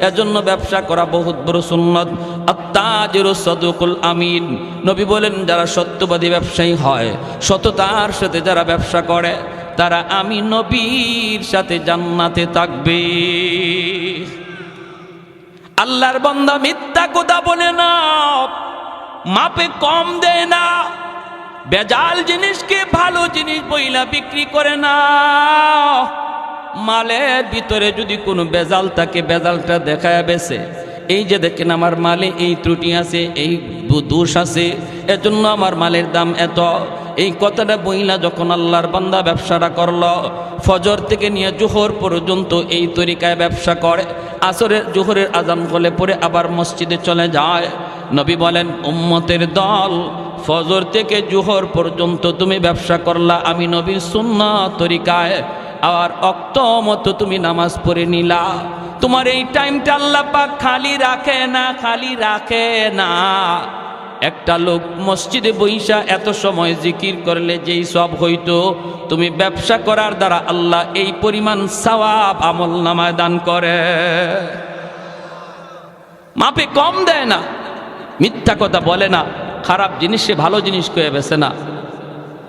এজন্য ব্যবসা করা বহুত বড় সুন্নত। আত্তাজিরু সাদুকুল আমিন, নবী বলেন যারা সত্যবাদী ব্যবসায়ী হয়, সততার সাথে যারা ব্যবসা করে, তারা আমি নবীর সাথে জান্নাতে থাকবে। আল্লাহর বান্দা মিথ্যা কথা বলে না, মাপে কম দেয় না, বেজাল জিনিসকে ভালো জিনিস বইলা বিক্রি করে না। মালের ভিতরে যদি কোনো বেজাল থাকে, বেজালটা দেখায় বেছে, এই যে দেখেন আমার মালে এই ত্রুটি আছে, এই দোষ আছে, এজন্য আমার মালের দাম এত, এই কথাটা বইলা যখন আল্লাহর বান্দা ব্যবসাটা করলো, ফজর থেকে নিয়ে জোহর পর্যন্ত এই তরিকায় ব্যবসা করে, আসরের জোহরের আজান হলে পরে আবার মসজিদে চলে যায়। নবী বলেন, উম্মতের দল, ফজর থেকে জোহর পর্যন্ত তুমি ব্যবসা করলা আমি নবীর সুন্নাত তরিকায়, আর অক্ত মতো তুমি নামাজ পড়ে নিলা, তোমার এই টাইমটা আল্লাহ পাক খালি রাখে না। একটা লোক মসজিদে বইসা এত সময় জিকির করলে যেই সব হইতো, তুমি ব্যবসা করার দ্বারা আল্লাহ এই পরিমাণ সওয়াব আমল নামায় দান করে। মাপে কম দেয় না, মিথ্যা কথা বলে না, খারাপ জিনিসে ভালো জিনিস কয়ে বেছে না,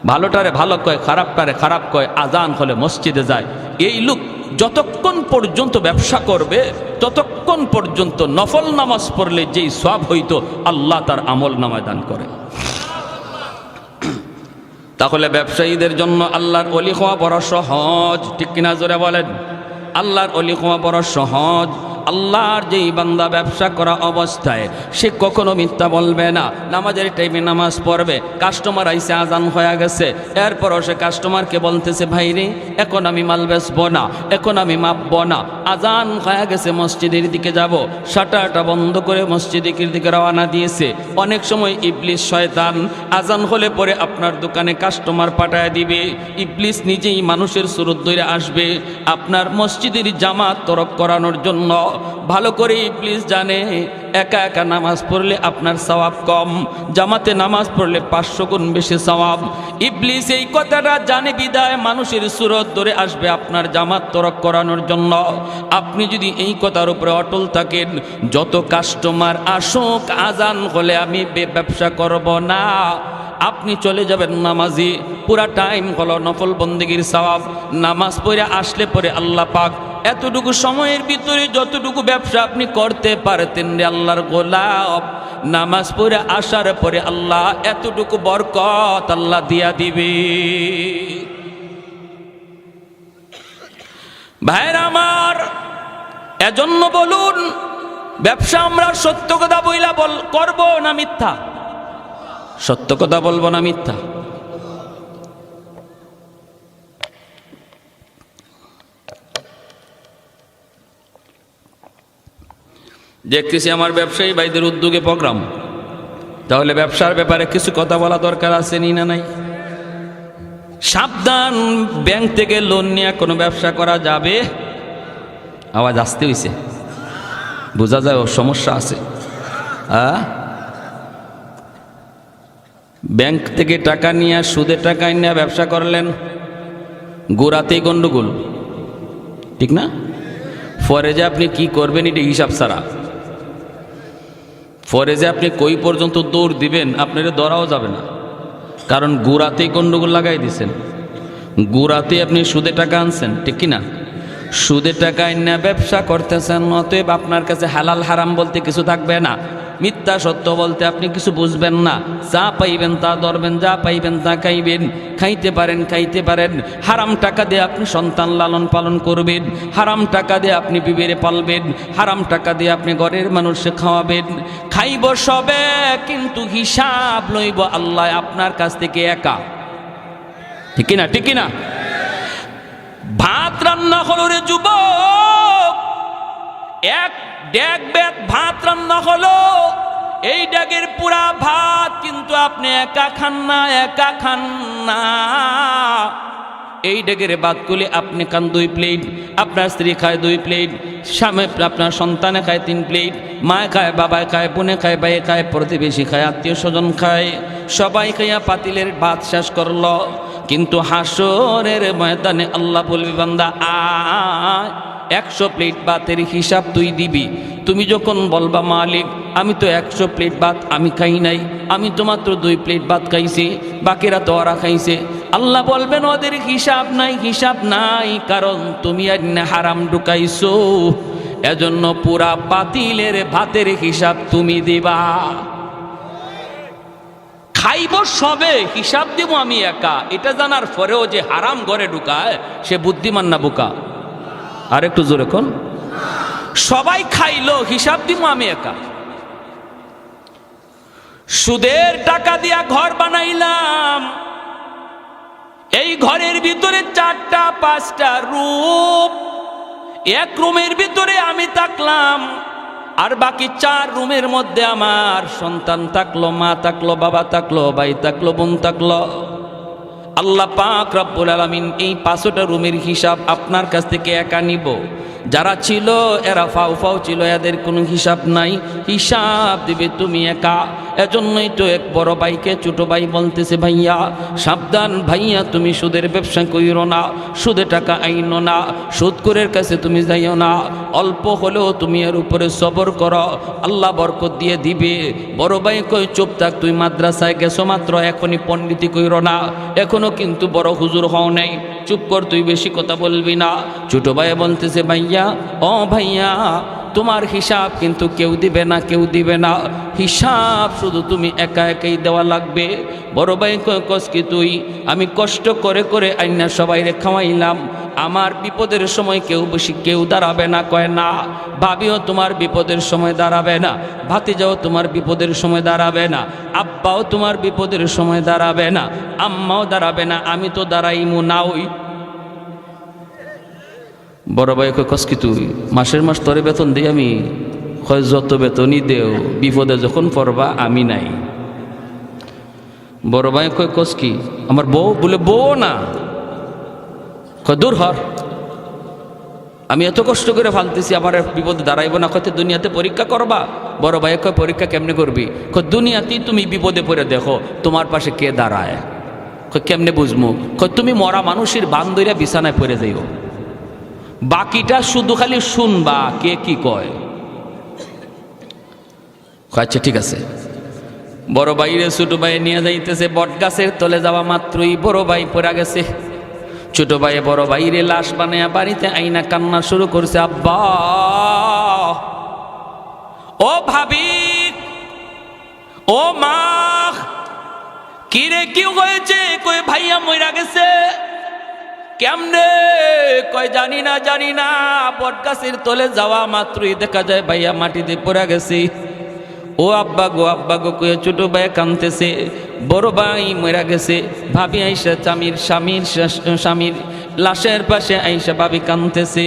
ভালোটারে ভালো কয়, খারাপটারে খারাপ কয়, আজান হলে মসজিদে যায়। এই লোক যতক্ষণ পর্যন্ত ব্যবসা করবে ততক্ষণ পর্যন্ত নফল নামাজ পড়লে যেই সওয়াব হইতো আল্লাহ তার আমল নামায় দান করে। তাহলে ব্যবসায়ীদের জন্য আল্লাহর ওলি হওয়া বড় সহজ, ঠিক কিনা জোরে বলেন? আল্লাহর ওলি হওয়া বড় সহজ। আল্লাহর যেই বান্দা ব্যবসা করা অবস্থায় সে কখনো মিথ্যা বলবে না, নামাজের টাইমে নামাজ পড়বে, কাস্টমার আইসে আজান হয়ে গেছে, এরপরও সে কাস্টমারকে বলতেছে, ভাই রে এখন আমি মাল বেচবো না, এখন আমি মাপবো না, আজান হয়ে গেছে মসজিদের দিকে যাব, শাটারটা বন্ধ করে মসজিদের দিকে রওনা দিয়েছে। অনেক সময় ইবলিস শয়তান আজান হলে পরে আপনার দোকানে কাস্টমার পাঠায় দিবে, ইবলিস নিজেই মানুষের সুরত ধরে আসবে আপনার মসজিদের জামাত তরক করানোর জন্য। ভালো করে ইবলিস জানে একা একা নামাজ পড়লে আপনার সওয়াব কম, জামাতে নামাজ পড়লে 500 গুণ বেশি সওয়াব। ইবলিস এই কথাটা জানে বিদায় মানুষের সুরত ধরে আসবে আপনার জামাত তরক করানোর জন্য। আপনি যদি এই কথার উপরে অটল থাকেন, যত কাস্টমার আসুক আজান হলে আমি ব্যবসা করব না, আপনি চলে যাবেন নামাজি, পুরা টাইম হলো নফল বন্দেগীর সওয়াব। নামাজ পড়ে আসলে পরে আল্লাহ পাক এতটুকু সময়ের ভিতরে যতটুকু ব্যবসা আপনি করতে পারতেন রে আল্লাহর গোলাম, নামাজ পড়ে আসার পরে আল্লাহ এতটুকু বরকত আল্লাহ দিয়া দিবে। ভাইরা আমার, এজন্য বলুন ব্যবসা আমরা সত্য কথা বইলা করব না মিথ্যা? সত্য কথা বলবো না মিথ্যা? দেখতেছি আমার ব্যবসায়ী ভাইদের উদ্যোগে প্রোগ্রাম, তাহলে ব্যবসার ব্যাপারে কিছু কথা বলা দরকার আছে নি না নাই? সাবধান, ব্যাংক থেকে লোন নিয়ে কোনো ব্যবসা করা যাবে? আওয়াজ আসতে হইছে, বোঝা যায় ও সমস্যা আছে। ব্যাংক থেকে টাকা নিয়ে সুদে টাকা নিয়ে ব্যবসা করলেন, গোড়াতেই গন্ডগোল, ঠিক না? পরে যে আপনি কি করবেন এটা হিসাব ছাড়া, পরে যে আপনি কই পর্যন্ত দৌড় দিবেন আপনার ধরাও যাবে না, কারণ গোড়াতেই গন্ডগোল লাগাই দিছেন। গোড়াতে আপনি সুদে টাকা আনছেন, ঠিক কিনা? সুদে টাকা এনে ব্যবসা করতেছেন, অতএব আপনার কাছে হালাল হারাম বলতে কিছু থাকবে না, মিথ্যা সত্য বলতে আপনি কিছু বুঝবেন না। যা পাইবেন তা ধরবেন, যা পাইবেন তা খাইবেন, খাইতে পারেন। হারাম টাকা দিয়ে আপনি সন্তান লালন পালন করবেন, হারাম টাকা দিয়ে আপনি বিবিরে পালবেন, হারাম টাকা দিয়ে আপনি ঘরের মানুষকে খাওয়াবেন। খাইব সবে, কিন্তু হিসাব লইব আল্লাহ আপনার কাছ থেকে একা, ঠিক কিনা? ঠিক কিনা? ভাত রান্না হলো রে যুবক, এক ড্যাগ ব্যাগ ভাত রান্না হলো, এই ড্যাগের পুরা ভাত কিন্তু আপনি একা খান না। এই ড্যাগের ভাতগুলি আপনি খান 2 প্লেট, আপনার স্ত্রী খায় 2 প্লেট, স্বামী আপনার সন্তানে খায় 3 প্লেট, মা খায়, বাবা খায়, বোনে খায়, ভাই খায়, প্রতিবেশী খায়, আত্মীয় স্বজন খায়, সবাই খাইয়া পাতিলের ভাত শেষ করলো। কিন্তু হাসরের ময়দানে আল্লাহ বলবে, বান্দা আয়, 100 প্লেট ভাতের হিসাব তুই দিবি। তুমি যখন বলবা মালিক আমি তো 100 প্লেট ভাত আমি খাই নাই, আমি তো মাত্র 2 প্লেট ভাত খাইছি, বাকিরা তো ওরা খাইছে, আল্লাহ বলবেন ওদের হিসাব নাই, কারণ তুমি হারাম ঢুকাইছো, এজন্য পুরা পাতিলের ভাতের হিসাব তুমি দিবা। খাইব সবে, হিসাব দিব আমি একা, এটা জানার পরেও যে হারাম ঘরে ঢুকায় সে বুদ্ধিমান না বোকা? আর একটু জোরে কোন। সবাই খাইলো, হিসাব দিব আমি একা। সুদের টাকা দিয়া ঘর বানাইলাম, এই ঘরের ভিতরে 4টা 5টা রুম, এক রুমের ভিতরে আমি থাকলাম, আর বাকি 4 রুমের মধ্যে আমার সন্তান থাকলো, মা থাকলো, বাবা থাকলো, ভাই থাকলো, বোন থাকলো। আল্লাহ পাক রব্বুল আলামিন এই 5টা রুমের হিসাব আপনার কাছ থেকে একা নিব। যারা ছিল এরা ফাও ছিল, এদের কোনো হিসাব নাই, হিসাব দিবে তুমি একা। এজন্যই তো এক বড় ভাইকে ছোট ভাই বলতেছে, ভাইয়া সাবধান, ভাইয়া তুমি সুদের ব্যবসা কইরো না, সুদে টাকা আইনো না, সুদখোরের কাছে তুমি যাইও না, অল্প হলেও তুমি এর উপরে সবর করো, আল্লাহ বরকত দিয়ে দিবে। বড় ভাই কই চুপ থাক, তুই মাদ্রাসায় গেছো মাত্র, এখনই পণ্ডিতি কইরো না, এখনো কিন্তু বড় হুজুর হও নাই, চুপ কর, তুই বেশি কথা বলবি না। ছোট ভাই বলতেছে, ভাইয়া ও ভাইয়া তোমার হিসাব কিন্তু কেউ দিবে না, হিসাব শুধু তুমি একাই দেওয়া লাগবে। বড় ভাই কস কি তুই, আমি কষ্ট করে আইনা সবাইরে খাওয়াইলাম, আমার বিপদের সময় কেউ দাঁড়াবে না। কয় না, ভাবিও তোমার বিপদের সময় দাঁড়াবে না, ভাতিজাও তোমার বিপদের সময় দাঁড়াবে না, আব্বাও তোমার বিপদের সময় দাঁড়াবে না, আম্মাও দাঁড়াবে না, আমি তো দাঁড়াইমু না। ওই বড় ভাই কস কি তুই, মাসের মাস তরে বেতন দিই আমি? কয় যত বেতনই দেও, বিপদে যখন পড়বা আমি নাই। বড় ভাই কস কি, আমার বউ? বলে বউ না। কয় দূর হর, আমি এত কষ্ট করে ফালতেছি, আমার বিপদে দাঁড়াইব না। কত দুনিয়াতে পরীক্ষা করবা? বড় ভাই কয় পরীক্ষা কেমনে করবি? কয় দুনিয়াতেই তুমি বিপদে পড়ে দেখো তোমার পাশে কে দাঁড়ায়। কয় কেমনে বুঝবো? কয় তুমি মরা মানুষের বান ধইরা বিছানায় পড়ে যাইও, বাকিটা শুধু খালি শুনবা কে কি কয়। আচ্ছা ঠিক আছে। বড় ভাইরে ছোট ভাই নিয়ে যাইতেছে, বট গাছের তলে যাওয়া মাত্রই বড় ভাই পড়ে গেছে। ছোট ভাই বড় ভাইরে লাশ বানায়া বাড়িতে আইনা কান্না শুরু করছে, আব্বা ও ভাবি ও মা, কি রে কি হয়েছে? কই ভাইয়া মইরা গেছে। কেমনে? কয় জানি না, বট গাছের তলে যাওয়া মাত্রই দেখা যায় ভাইয়া মাটিতে পড়ে গেছে। ও আব্বা গো কয়ে ছোট ভাই কাঁদতেছে, বড় ভাই মরা গেছে। ভাবি আইসা স্বামীর লাশের পাশে আইসা ভাবি কাঁদতেছে,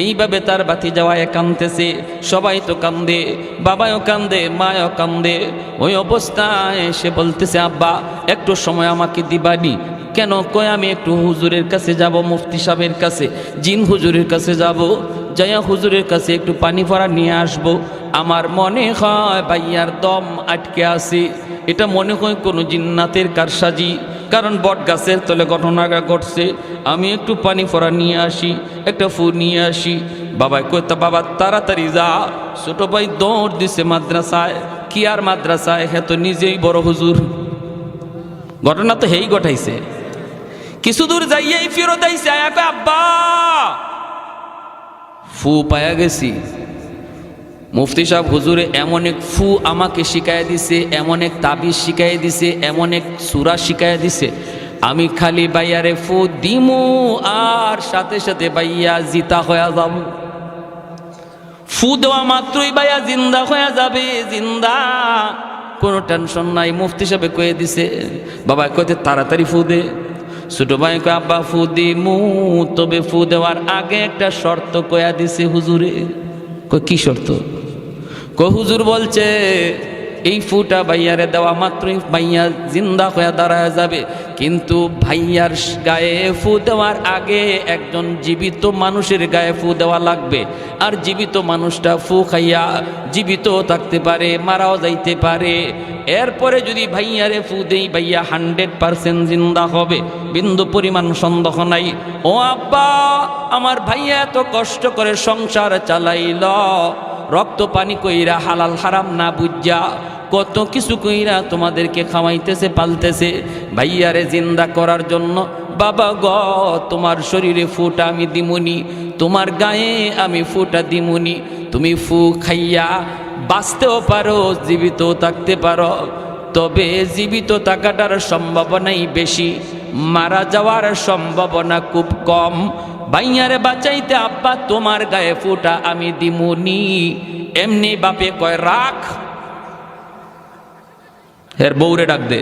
এইভাবে তার বাতি যাওয়ায় কাঁদতেছে। সবাই তো কান্দে, বাবাও কান্দে, মাও কান্দে। ওই অবস্থায় সে বলতেছে, আব্বা একটু সময় আমাকে দিবানি? কেন? কয় আমি একটু হুজুরের কাছে যাব, মুফতি সাহেবের কাছে, জিন হুজুরের কাছে যাব, যাইয়া হুজুরের কাছে একটু পানি ভরা নিয়ে আসব। আমার মনে হয় ভাইয়ার দম আটকে আছে, এটা মনে হয় কোনো জিন্নাতের কারসাজি। কারণ বট গাছের তলে ঘটনাটা ঘটছে, আমি একটু পানি ফোড়া নিয়ে আসি, একটা ফু নিয়ে আসি। বাবাই কইতা বাবা তাড়াতাড়ি যা। ছোট ভাই দৌড় দিছে মাদ্রাসায়। কি আর মাদ্রাসায়, হ্যাঁ তো নিজেই বড় হুজুর। ঘটনা তো হেই ঘটাইছে। কিছু দূর যাইয়াই ফেরত আইছে, আয়া কয় আব্বা ফু পায়া গেছি। মুফতি সাহেব হুজুরে এমন এক ফু আমাকে শিখাইয়া দিছে, এমন এক তাবিজ শিখাইয়া দিছে, এমন এক সূরা শিখাইয়া দিছে, আমি খালি বাইয়ারে ফু দিমু আর সাথে সাথে বাইয়া জিতা হয়ে যাব। ফু দেওয়া মাত্রই বাইয়া জিন্দা হয়ে যাবে, জিন্দা, কোনো টেনশন নাই। মুফতি সাহেব কয়ে দিছে। বাবা কইতে তাড়াতাড়ি ফু দে। ছোট ভাই কয় আব্বা ফু দিমু, তবে ফু দেওয়ার আগে একটা শর্ত কয়া দিছে হুজুরে। কয় কি শর্ত? কয় হুজুর বলছে এই ফুটা ভাইয়ারে দেওয়া মাত্রই ভাইয়া জিন্দা হয়ে দাঁড়ায় যাবে, কিন্তু ভাইয়ার গায়ে ফু দেওয়ার আগে একজন জীবিত মানুষের গায়ে ফু দেওয়া লাগবে। আর জীবিত মানুষটা ফু খাইয়া জীবিত থাকতে পারে, মারাও যাইতে পারে। এরপরে যদি ভাইয়ারে ফু দেই ভাইয়া 100% জিন্দা হবে, বিন্দু পরিমাণ সন্দেহ নাই। ও আব্বা, আমার ভাইয়া এত কষ্ট করে সংসার চালাইল, রক্ত পানি কইরা হালাল হারাম না বুঝা কত কিছু কইরা তোমাদেরকে খাওয়াইতেছে, পালতেছে ভাইয়ারে জিন্দা করার জন্য। বাবা গ, তোমার শরীরে ফুটা আমি দিমুনি, তোমার গায়ে আমি ফুটা দিমুনি। তুমি ফু খাইয়া বাঁচতেও পারো, জীবিত থাকতে পারো, তবে জীবিত থাকাটার সম্ভাবনাই বেশি, মারা যাওয়ার সম্ভাবনা খুব কম। ভাইয়ারে বাঁচাইতে আব্বা তোমার গায়ে ফুটা আমি দিমুনি। এমনি বাপে কয় রাখ। হের বউরে ডাক দে,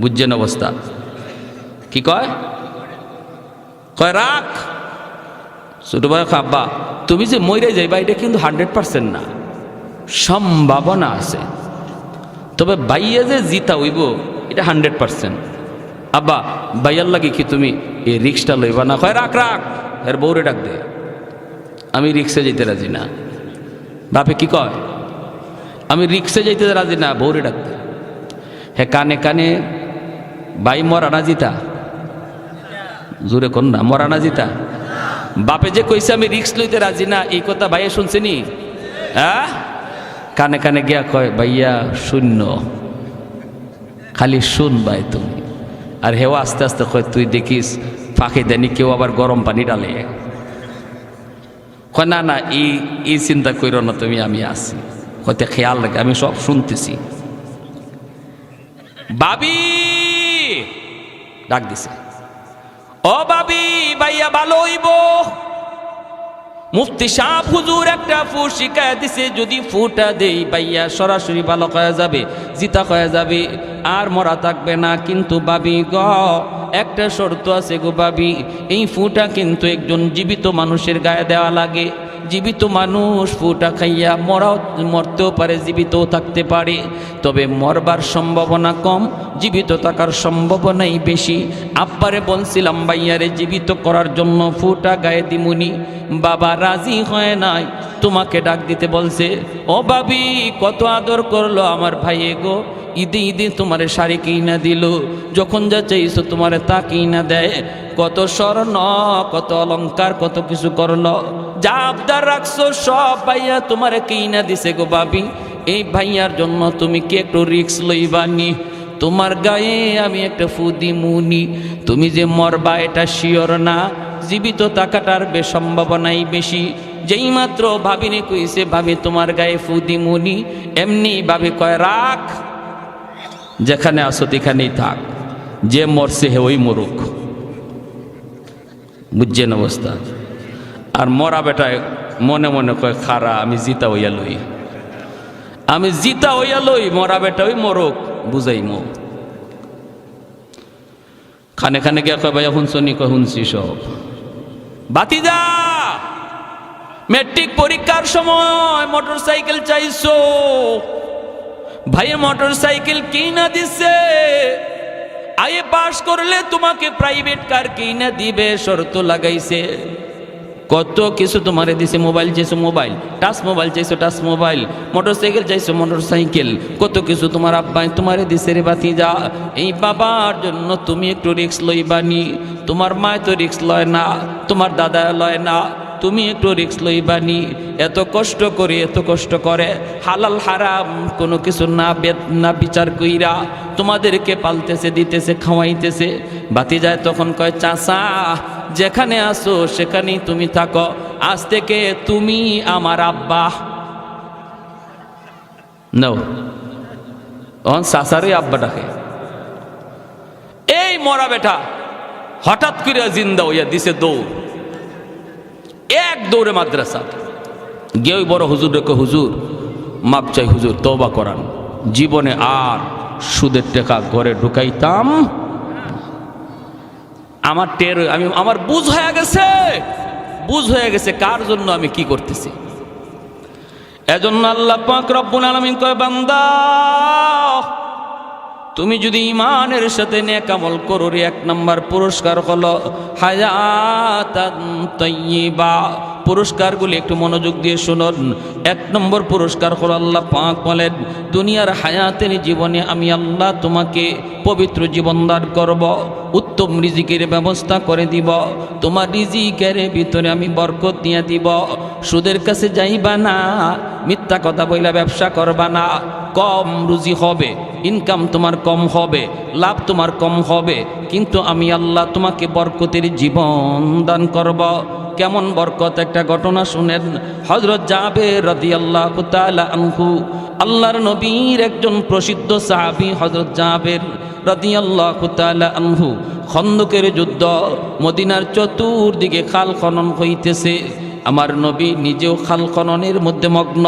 বুঝছেন অবস্থা কি কয়? কয় রাখ। ছোট ভাই আব্বা তুমি যে মরে যাইবা এটা কিন্তু 100% না, সম্ভাবনা আছে, তবে বাইয়া যে জিতা হইব এটা 100%। আব্বা বাইয়ার লাগে কি তুমি এই রিক্সটা লইবা না? কয় রাখ রাখ। এর বউরে ডাক দে, আমি রিক্সে যেতে রাজি না। বাপে কি কয়? আমি রিক্সে যাইতে রাজি না, বউরে ডাক দে। হ্যাঁ কানে কানে বাই মরানা জিতা, জোরে কোন না, মরানা জিতা। বাপে যে কইছে আমি রিক্স লইতে রাজি না, এই কথা ভাইয়া শুনছেনি? হ্যাঁ, কানে কানে গিয়া কয় ভাইয়া শূন্য, খালি শুন ভাই তুমি। আর হেওয়া আস্তে আস্তে কয় তুই দেখিস ফাঁকে দেনি কেউ আবার গরম পানি ডালে। কয় না না, এই চিন্তা কইর না তুমি, আমি আছি, হয়তো খেয়াল রাখে, আমি সব শুনতেছি। বাবি ডাক দিছে, ও বাবি ভাইয়া ভালো হইব। মুফতি সাহেব হুজুর একটা ফু শিখায় দিছে, যদি ফুটা দেই ভাইয়া সরাসরি ভালো হয়ে যাবে, জিতা হয়ে যাবে, আর মরা থাকবে না। কিন্তু বাবি গ, একটা শর্ত আছে গো বাবি, এই ফুটা কিন্তু একজন জীবিত মানুষের গায়ে দেওয়া লাগে। জীবিত মানুষ ফুটা খাইয়া মরতেও পারে, জীবিতও থাকতে পারে, তবে মরবার সম্ভাবনা কম, জীবিত থাকার সম্ভাবনাই বেশি। আব্বারে বলছিলাম ভাইয়ারে জীবিত করার জন্য ফুটা গায়ে দিমুনি, বাবা রাজি হয় নাই, তোমাকে ডাক দিতে বলছে। ও বাবি কত আদর করলো আমার ভাইয়ে গো, ঈদে ঈদে তোমারে শাড়ি কিনা দিল, যখন যা চাইছো তোমারে তা কিনা দেয়, কত স্বর্ণ কত অলংকার কত কিছু করলো, যা আবদার রাখছো সব ভাইয়া তোমারে কিনা দিছে গো বাবি। এই ভাইয়ার জন্য তুমি কি একটু রিক্স লইবানি? তোমার গায়ে আমি একটা ফু দিমুনি, তুমি যে মরবা এটা শিওর না, জীবিত থাকাটার সম্ভাবনাই বেশি। যেই মাত্র ভাবিনে কইছে ভাবি তোমার গায়ে ফু দিমুনি, এমনি ভাবি কয় রাখ, যেখানে আসো সেখানেই থাক, যে মরছে হে ওই মরুক। বুঝছেন অবস্থা? আর মরা বেটায় মনে মনে কয় খারা আমি জিতা হইয়া লই, আমি জিতা হইয়া লই, মরা বেটা ওই মরুক, বুঝাই মো। খানে খানে গিয়া কয় ভাইয়া শুনছনি? কয় শুনছি সব। বাতিজা মেট্রিক পরীক্ষার সময় মোটর সাইকেল চাইছো, ভাইয়া মোটর সাইকেল কিনা দিছে, আইএ পাস করলে তোমাকে প্রাইভেট কার কিনা দিবে, শর্ত লাগাইছে। কত কিছু তোমারে দিছে, মোবাইল চাইছো মোবাইল, টাচ মোবাইল চাইছো টাচ মোবাইল, মোটরসাইকেল চাইছো মোটরসাইকেল, কত কিছু তোমার আব্বাই তোমারে দিছে রে ভাতিজা। এই বাবার জন্য তুমি একটু রিস্ক লইবানি। তোমার মায় তো রিস্ক লয় না, তোমার দাদা লয় না, তুমি একটু রিস্ক লইবানি। এত কষ্ট করে, এত কষ্ট করে হালাল হারাম কোনো কিছু না বিচার কইরা তোমাদেরকে পালতেছে, দিতেছে, খাওয়াইতেছে। বাতি যায় তখন কয়, চাচা যেখানে আসো সেখানেই তুমি থাকো, আজ থেকে তুমি আমার আব্বা। নাও তখন চাচারই আব্বা ডাকে। এই মরা বেটা হঠাৎ করে জিন্দা হইয়া দিছে দৌড়, এক দৌড়ে মাদ্রাসা গিয়ে ওই বড় হুজুর রেখে, হুজুর মাপ চাই হুজুর, তওবা করান, জীবনে আর সুদের টাকা ঘরে ঢুকাইতাম। আমার আমার বুঝ হয়ে গেছে কার জন্য আমি কি করতেছি। এজন্য আল্লাহ পাক রব্বুল আলামিন কয়, বান্দা তুমি যদি ঈমানের সাথে নেক আমল করো রে, এক নাম্বার পুরস্কার হলো হায়াতান তাইয়্যিবা। পুরস্কারগুলি একটু মনোযোগ দিয়ে শুনুন। এক নম্বর পুরস্কার হলো আল্লাহ পাক বলেন, দুনিয়ার হায়াতের জীবনে আমি আল্লাহ তোমাকে পবিত্র জীবন দান করব, উত্তম রিজিকের ব্যবস্থা করে দিব, তোমার রিজিকের ভিতরে আমি বরকত দিয়ে দিব। সুদের কাছে যাইবা না, মিথ্যা কথা বইলা ব্যবসা করবা না, কম রুজি হবে, ইনকাম তোমার কম হবে, লাভ তোমার কম হবে, কিন্তু আমি আল্লাহ তোমাকে বরকতের জীবন দান করব। কেমন বরকত? একটা ঘটনা শুনেন। হযরত জাবের রাদিয়াল্লাহু তাআলা আনহু, আল্লাহর নবীর একজন প্রসিদ্ধ সাহাবী হযরত জাবের রাদিয়াল্লাহু তাআলা আনহু, খন্দকের যুদ্ধ, মদিনার চতুর্দিকে খাল খনন হইতেছে, আমার নবী নিজেও খাল খননের মধ্যে মগ্ন।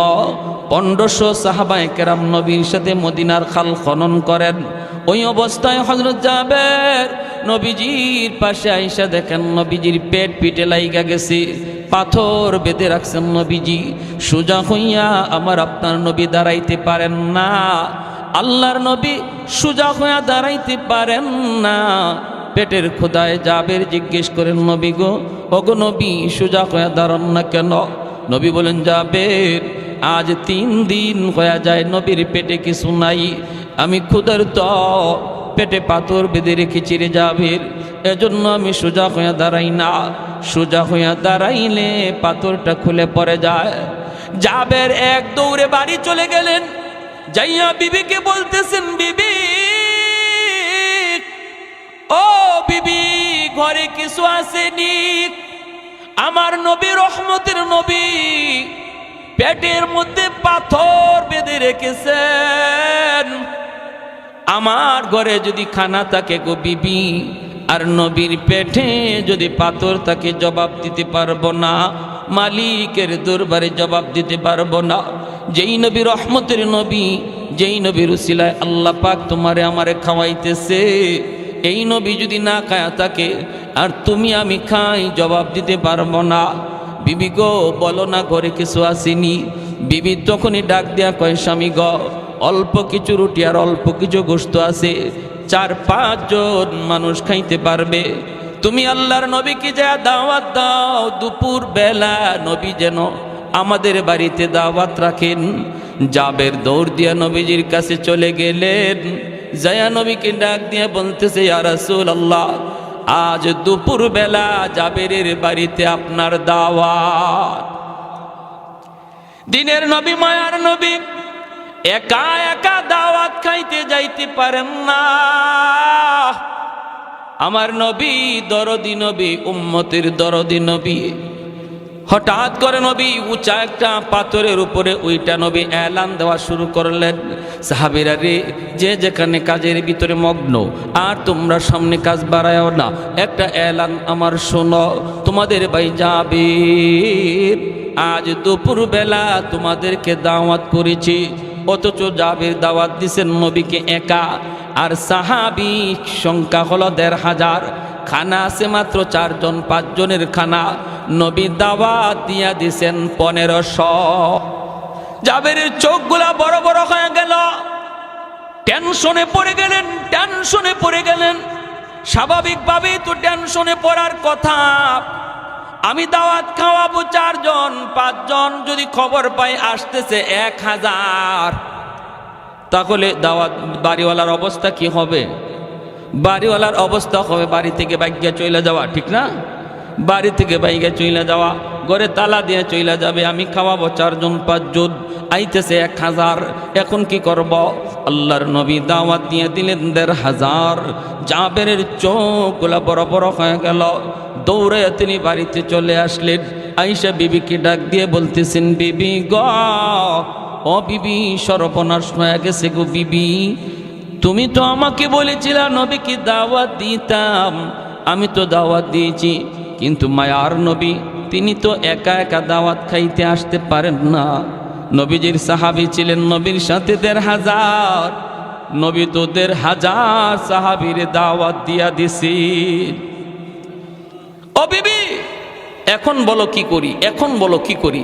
1500 সাহাবায়ে কেরাম নবীর সাথে মদিনার খাল খনন করেন। ওই অবস্থায় হযরত জাবের নবীজির পাশে আইসা দেখেন নবীজির পেট পিটে লাইগা গেছে, পাথর বেঁধে রাখছেন নবীজি। সোজা হইয়া আমার আপনার নবী দাঁড়াইতে পারেন না, আল্লাহর নবী সোজা হইয়া দাঁড়াইতে পারেন না। পেটের খোদায় জাবের জিজ্ঞেস করেন, নবী গো, ওগো নবী সোজা হইয়া দাঁড়ান না কেন? নবী বলেন, জাবের আজ 3 দিন হয়ে যায় নবীর পেটে কিছু নাই, আমি ক্ষুধার্ত, পেটে পাথর বেঁধে রেখেছি রে জাবের, এজন্য আমি সোজা হইয়া দাঁড়াই না। সোজা হইয়া দাঁড়াইলে পাথরটা খুলে পড়ে যায়। জাবের এক দৌড়ে বাড়ি চলে গেলেন, যাইয়া বিবিকে বলতেছেন, বিবি ও বিবি, ঘরে কিছু আসেনি? আমার নবী রহমতের নবী পেটের মধ্যে পাথর বেঁধে রেখেছেন, আমার ঘরে যদি খানা থাকে গো বিবি, আর নবীর পেটে যদি পাথর থাকে জবাব দিতে পারবো না, মালিকের দরবারে জবাব দিতে পারবো না। যেই নবী রহমতের নবী, যেই নবীর উসিলায় আল্লাহ পাক তোমারে আমারে খাওয়াইতেছে, এই নবী যদি না খায়া থাকে আর তুমি আমি খাই, জবাব দিতে পারবো না। বিবি গো বলো না ঘরে কিছু আসেনি? বিবি তখনই ডাক দিয়া কয়, স্বামী গো, অল্প কিছু রুটি আর অল্প কিছু গোশত আছে, 4-5 জন মানুষ খাইতে পারবে। তুমি আল্লাহর নবীকে যা দাওয়াত দাও, দুপুর বেলা নবী যেন আমাদের বাড়িতে দাওয়াত রাখেন। জাবের দৌড় দিয়া নবীজির কাছে চলে গেলেন, যায়া নবীকে ডাক দিয়ে বলতেছে, ইয়া রাসূলুল্লাহ, আজ দুপুর বেলা জাবেরের বাড়িতে আপনার দাওয়াত। দিনের নবী, মায়ার নবী একা একা দাওয়াত খাইতে যাইতে পারেন না। আমার নবী দরদি নবী, উম্মতের দরদি নবী। হঠাৎ করে নবী উঁচা একটা পাথরের উপরে ওইটা নবী এলান দেওয়া শুরু করলেন, সাহাবীরা রে, যে যেখানে কাজের ভিতরে মগ্ন, আর তোমরা সামনে কাজ বাড়ায়ও না, একটা এলান আমার শোনো, তোমাদের ভাই জাবের আজ দুপুর বেলা তোমাদেরকে দাওয়াত করেছি। অথচ জাবের দাওয়াত দিছেন নবীকে একা, আর সাহাবী সংখ্যা হলো 1500, খানা আছে মাত্র 4 জন 5 জনের খানা, নবী দাওয়াত দিয়া দিছেন 1500। জাবেরের চোখগুলা বড় বড় হয়ে গেল, টেনশনে পড়ে গেলেন। স্বাভাবিকভাবেই তো টেনশনে পড়ার কথা। আমি দাওয়াত খাওয়াবো 4 জন 5 জন, যদি খবর পাই আসতেছে 1000, তাহলে দাওয়াত বাড়িওয়ালার অবস্থা কি হবে? বাড়িওয়ালার অবস্থা হবে বাড়ি থেকে বাইকে চলে যাওয়া, ঠিক না? বাড়ি থেকে বাইকে চলে যাওয়া, ঘরে তালা দিয়ে চলে যাবে। আমি খাওয়াবো 4 জন 5 জন, আইতেছে 1000। এখন কি করব? আল্লাহর নবী দাওয়াত দিয়ে দিলেন 1500। জাবেরের চোখগুলা বড় বড় হয়ে গেল। দৌড়ে তিনি বাড়িতে চলে আসলেন। আয়েশা বিবিকে ডাক দিয়ে বলতেছেন, বিবি গো, ও বিবি, সর্বনাশ হয়ে গেছে গো বিবি। তুমি তো আমাকে বলেছিলে নবীকে দাওয়াত দিতাম, আমি তো দাওয়াত দিয়েছি, কিন্তু মায়ার নবী তিনি তো একা একা দাওয়াত খাইতে আসতে পারেন না। নবীজির সাহাবী ছিলেন নবীর সাথে 1500, নবী তো 1500 সাহাবীর দাওয়াত দিয়া দিছি। ও বিবি, এখন বলো কি করি, এখন বলো কি করি?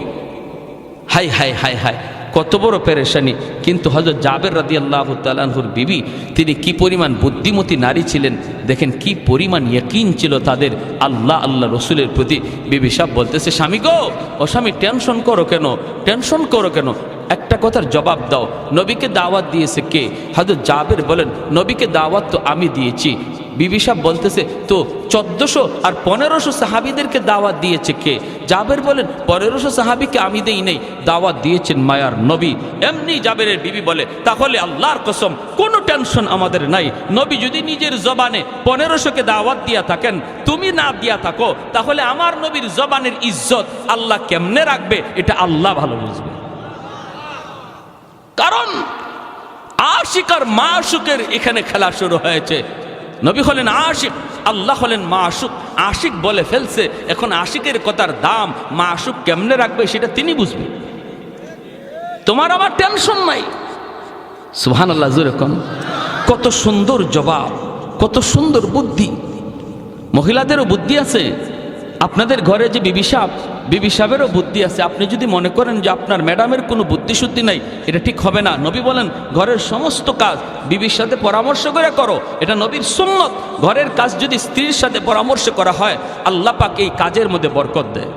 হাই হাই হাই হাই, কত বড় পেরেশানি। কিন্তু হযরত জাবের রাদিয়াল্লাহু তাআলা আনহুর বিবি, তিনি কি পরিমাণ বুদ্ধিমতী নারী ছিলেন দেখেন, কি পরিমাণ ইয়াকিন ছিল তাদের আল্লাহ রসুলের প্রতি। বিবি সাহেব বলতেছে, স্বামী গো, ও স্বামী, টেনশন করো কেন, টেনশন করো কেন? একটা কথার জবাব দাও, নবীকে দাওয়াত দিয়েছে কে? হযরত জাবের বলেন, নবীকে দাওয়াত তো আমি দিয়েছি। বিবি সাহেব বলতেছে, তো 1400 আর 1500 সাহাবীদেরকে দাওয়াত দিয়েছে কে? জাবের বলেন, 1500 সাহাবীকে আমি দেই নাই, দাওয়াত দিয়েছেন মায়ার নবী। এমনি জাবেরের বিবি বলে, তাহলে আল্লাহর কসম কোনো টেনশন আমাদের নাই। নবী যদি নিজের জবানে 1500কে দাওয়াত দিয়া থাকেন, তুমি না দিয়া থাকো, তাহলে আমার নবীর জবানের ইজ্জত আল্লাহ কেমনে রাখবে, এটা আল্লাহ ভালো বুঝবে। কারণ আশিক আর মাশুকের এখানে খেলা শুরু হয়েছে। নবী হলেন আশিক, আল্লাহ হলেন মাশুক। আশিক বলে ফেলছে, এখন আশিকের কথার দাম মাশুক কেমনে রাখবে সেটা তিনি বুঝবে। তোমার আমার টেনশন নাই। সুবহানাল্লাহ, জোরে কোন। কত সুন্দর জবাব, কত সুন্দর বুদ্ধি। মহিলাদেরও বুদ্ধি আছে। আপনাদের ঘরে যে বিবি সাহেবেরও বুদ্ধি আছে। আপনি যদি মনে করেন যে আপনার ম্যাডামের কোনো বুদ্ধি শুদ্ধি নাই, এটা ঠিক হবে না। নবী বলেন, ঘরের সমস্ত কাজ বিবির সাথে পরামর্শ করে করো, এটা নবীর সুন্নত। ঘরের কাজ যদি স্ত্রীর সাথে পরামর্শ করা হয়, আল্লাহ পাক এই কাজের মধ্যে বরকত দেয়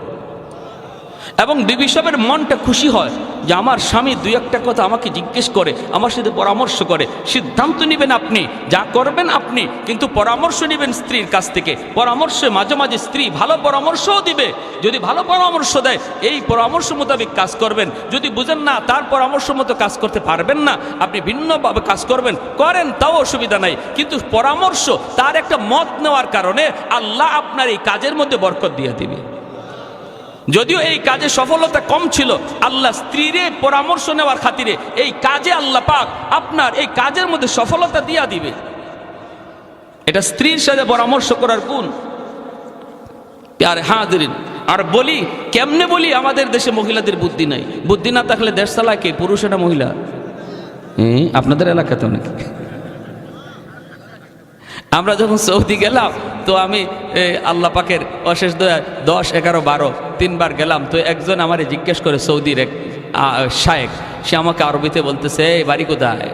এবং বিবি সাহেবের মনটা খুশি হয় যে আমার স্বামী 2-1টা কথা আমাকে জিজ্ঞেস করে, আমার সাথে পরামর্শ করে। সিদ্ধান্ত নেবেন আপনি, যা করবেন আপনি, কিন্তু পরামর্শ নেবেন স্ত্রীর কাছ থেকে। পরামর্শে মাঝে মাঝে স্ত্রী ভালো পরামর্শও দিবে। যদি ভালো পরামর্শ দেয়, এই পরামর্শ মোতাবেক কাজ করবেন। যদি বুঝেন না তার পরামর্শ মতো কাজ করতে পারবেন না, আপনি ভিন্নভাবে কাজ করবেন, করেন, তাও অসুবিধা নাই। কিন্তু পরামর্শ, তার একটা মত নেওয়ার কারণে আল্লাহ আপনার এই কাজের মধ্যে বরকত দিয়ে দিবে। যদিও এই কাজে সফলতা কম ছিল, আল্লাহ স্ত্রীরে পরামর্শ নেওয়ার খাতিরে এই কাজে আল্লাহ পাক আপনার এই কাজের মধ্যে সফলতা দিয়া দিবে। এটা স্ত্রীর সাথে পরামর্শ করার গুণ। প্যারে হাজিরিন, আর বলি কেমনে বলি, আমাদের দেশে মহিলাদের বুদ্ধি নাই। বুদ্ধি না থাকলে দেশ চালায় কে? পুরুষ না মহিলা? আপনাদের এলাকাতে অনেক। আমরা যখন সৌদি গেলাম, তো আমি আল্লাহ পাকের অশেষ দয়া 10, 11, 12 3বার গেলাম। তো একজন আমারে জিজ্ঞেস করে, সৌদির এক শায়েখ, সে আমাকে আরবিতে বলতেছে, এই বাড়ি কোথায়?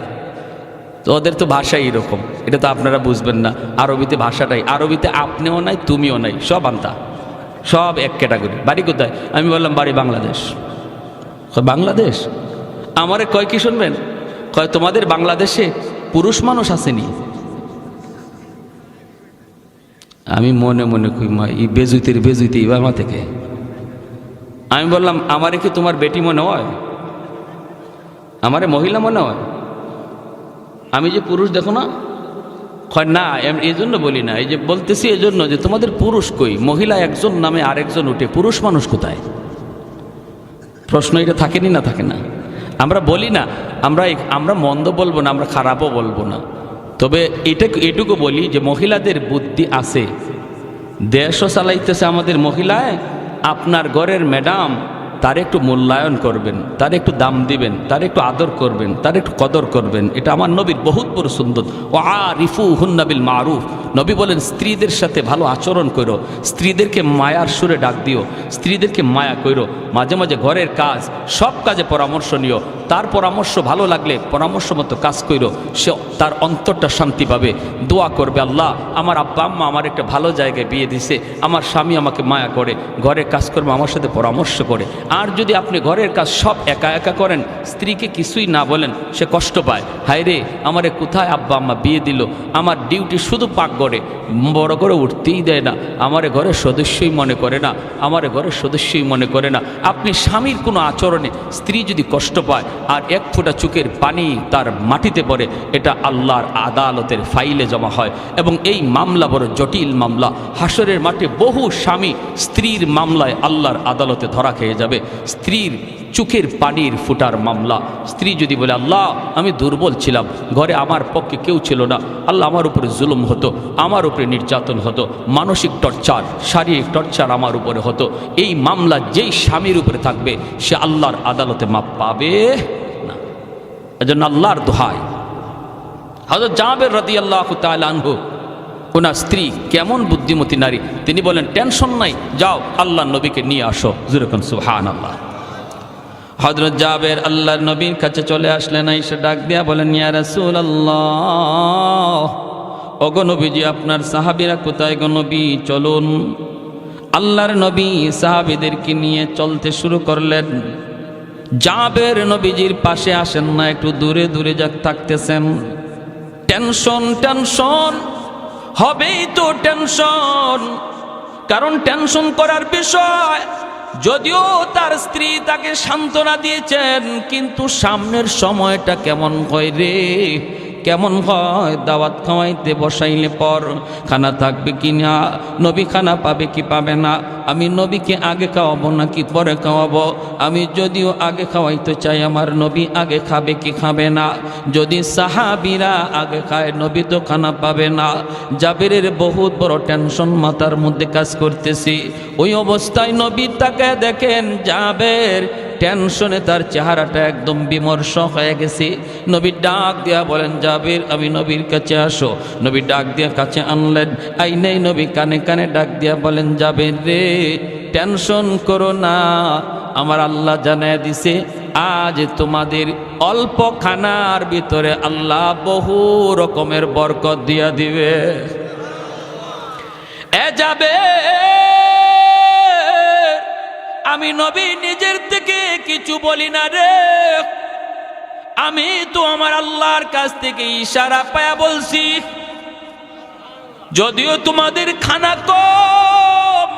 তো ওদের তো ভাষাই এরকম, এটা তো আপনারা বুঝবেন না। আরবিতে ভাষাটাই, আরবিতে আপনিও নাই তুমিও নাই, সব আনতা, সব এক ক্যাটাগরি। বাড়ি কোথায়? আমি বললাম বাড়ি বাংলাদেশ। বাংলাদেশ? আমারে কয় কি শুনবেন? কয় তোমাদের বাংলাদেশে পুরুষ মানুষ আসেনি? আমি মনে মনে কই, মা এই বেজুইতে বাবা থেকে। আমি বললাম, আমারে কি তোমার বেটি মনে হয়? আমারে মহিলা মনে হয়? আমি যে পুরুষ দেখো না? কয় না, এই জন্য বলি না, এই যে বলতেছি এই জন্য যে তোমাদের পুরুষ কই, মহিলা একজন নামে আরেকজন উঠে, পুরুষ মানুষ কোথায়? প্রশ্ন এটা থাকেনি না? থাকে না? আমরা বলি না, আমরা মন্দ বলবো না, আমরা খারাপও বলবো না, তবে এটুকু বলি যে মহিলাদের বুদ্ধি আছে। দেশও চালাইতেছে আমাদের মহিলায়। আপনার ঘরের ম্যাডাম, তার একটু মূল্যায়ন করবেন, তার একটু দাম দিবেন, তার একটু আদর করবেন, তার একটু কদর করবেন। এটা আমার নবীর বহুত বড় সুন্নত। ও আরিফু হুন্না বিল মারুফ। নবী বলেন, স্ত্রীদের সাথে ভালো আচরণ করো, স্ত্রীদেরকে মায়ার সুরে ডাক দিও, স্ত্রীদেরকে মায়া করো। মাঝে মাঝে ঘরের কাজ, সব কাজে পরামর্শ নিও, তার পরামর্শ ভালো লাগলে পরামর্শ মতো কাজ করো, সে তার অন্তরটা শান্তি পাবে। দোয়া করবে, আল্লাহ আমার আব্বা আম্মা আমার একটা ভালো জায়গায় বিয়ে দিছে, আমার স্বামী আমাকে মায়া করে, ঘরের কাজকর্ম আমার সাথে পরামর্শ করে। আর যদি আপনি ঘরের কাজ সব একা একা করেন, স্ত্রীকে কিছুই না বলেন, সে কষ্ট পায়। হায় রে, আমারে কোথায় আব্বা আম্মা বিয়ে দিল, আমার ডিউটি শুধু পাক করে, বড় করে উঠতেই দেয় না, আমারে ঘরের সদস্যই মনে করে না, আমারে ঘরের সদস্যই মনে করে না। আপনি স্বামীর কোনো আচরণে স্ত্রী যদি কষ্ট পায় আর এক ফোঁটা চোখের পানি তার মাটিতে পড়ে, এটা আল্লাহর আদালতের ফাইলে জমা হয় এবং এই মামলা বড় জটিল মামলা। হাসরের মাঠে বহু স্বামী স্ত্রীর মামলায় আল্লাহর আদালতে ধরা খেয়ে যাবে। স্ত্রীর চোখের পানির ফুটার মামলা। স্ত্রী যদি বলে, আল্লাহ আমি দুর্বল ছিলাম, ঘরে আমার পক্ষে কেউ ছিল না, আল্লাহ আমার উপরে জুলুম হতো, আমার উপরে নির্যাতন হতো, মানসিক টর্চার, শারীরিক টর্চার আমার উপরে হতো, এই মামলা যেই স্বামীর উপরে থাকবে সে আল্লাহর আদালতে মাপ পাবে না। এজন্য আল্লাহর দোহাই, হযরত জাবের রাদিয়াল্লাহু তাআলা আনহু, ওনার স্ত্রী কেমন বুদ্ধিমতী নারী, তিনি বলেন টেনশন নাই, যাও আল্লাহর নবীকে নিয়ে আসো। যেরকম সুবহানাল্লাহ। হযরত জাবের আল্লাহর নবীর কাছে চলে আসলেন, এসে ডাক দিয়া বলেন, ইয়া রাসূলুল্লাহ, ওগো নবীজি আপনার সাহাবীরা কোথায় গো নবী, চলুন। আল্লাহর নবী সাহাবীদেরকে নিয়ে চলতে শুরু করলেন। জাবের নবীজির পাশে আসেন না, একটু দূরে দূরে থাকতেছেন। টেনশন টেনশন হবেই তো টেনশন, কারণ টেনশন করার বিষয়। যদিও তার স্ত্রী তাকে সান্ত্বনা দিয়েছেন, কিন্তু সামনের সময়টা কেমন হয় রে, কেমন হয়। দাওয়াত খাওয়াইতে বসাইলে পর খানা থাকবে কি না, নবী খানা পাবে কি পাবে না, আমি নবীকে আগে খাওয়াবো নাকি পরে খাওয়াবো, আমি যদিও আগে খাওয়াইতে চাই আমার নবী আগে খাবে কি খাবে না, যদি সাহাবীরা আগে খায় নবী তো খানা পাবে না। জাবেরের বহুত বড় টেনশন মাথার মধ্যে কাজ করতেছি। ওই অবস্থায় নবী তাকে দেখেন, জাবের টেনশনে তার চেহারাটা একদম বিমর্ষ হয়ে গেছে। নবী ডাক দিয়া বলেন, জাবের আমি নবীর কাছে আসো। নবী ডাক দিয়া কাছে আনলেন, আই নেই নবী কানে কানে ডাক দিয়া বলেন, জাবের রে টেনশন করো না, আমার আল্লাহ জানায় দিছে আজ তোমাদের অল্প খানার ভিতরে আল্লাহ বহু রকমের বরকত দিয়া দিবে। এ যাবে, আমি নবী নিজের থেকে কিছু বলি না রে, আমি তো আমার আল্লাহর কাছ থেকে ইশারা পায়া বলছি। যদিও তোমাদের খানা কম,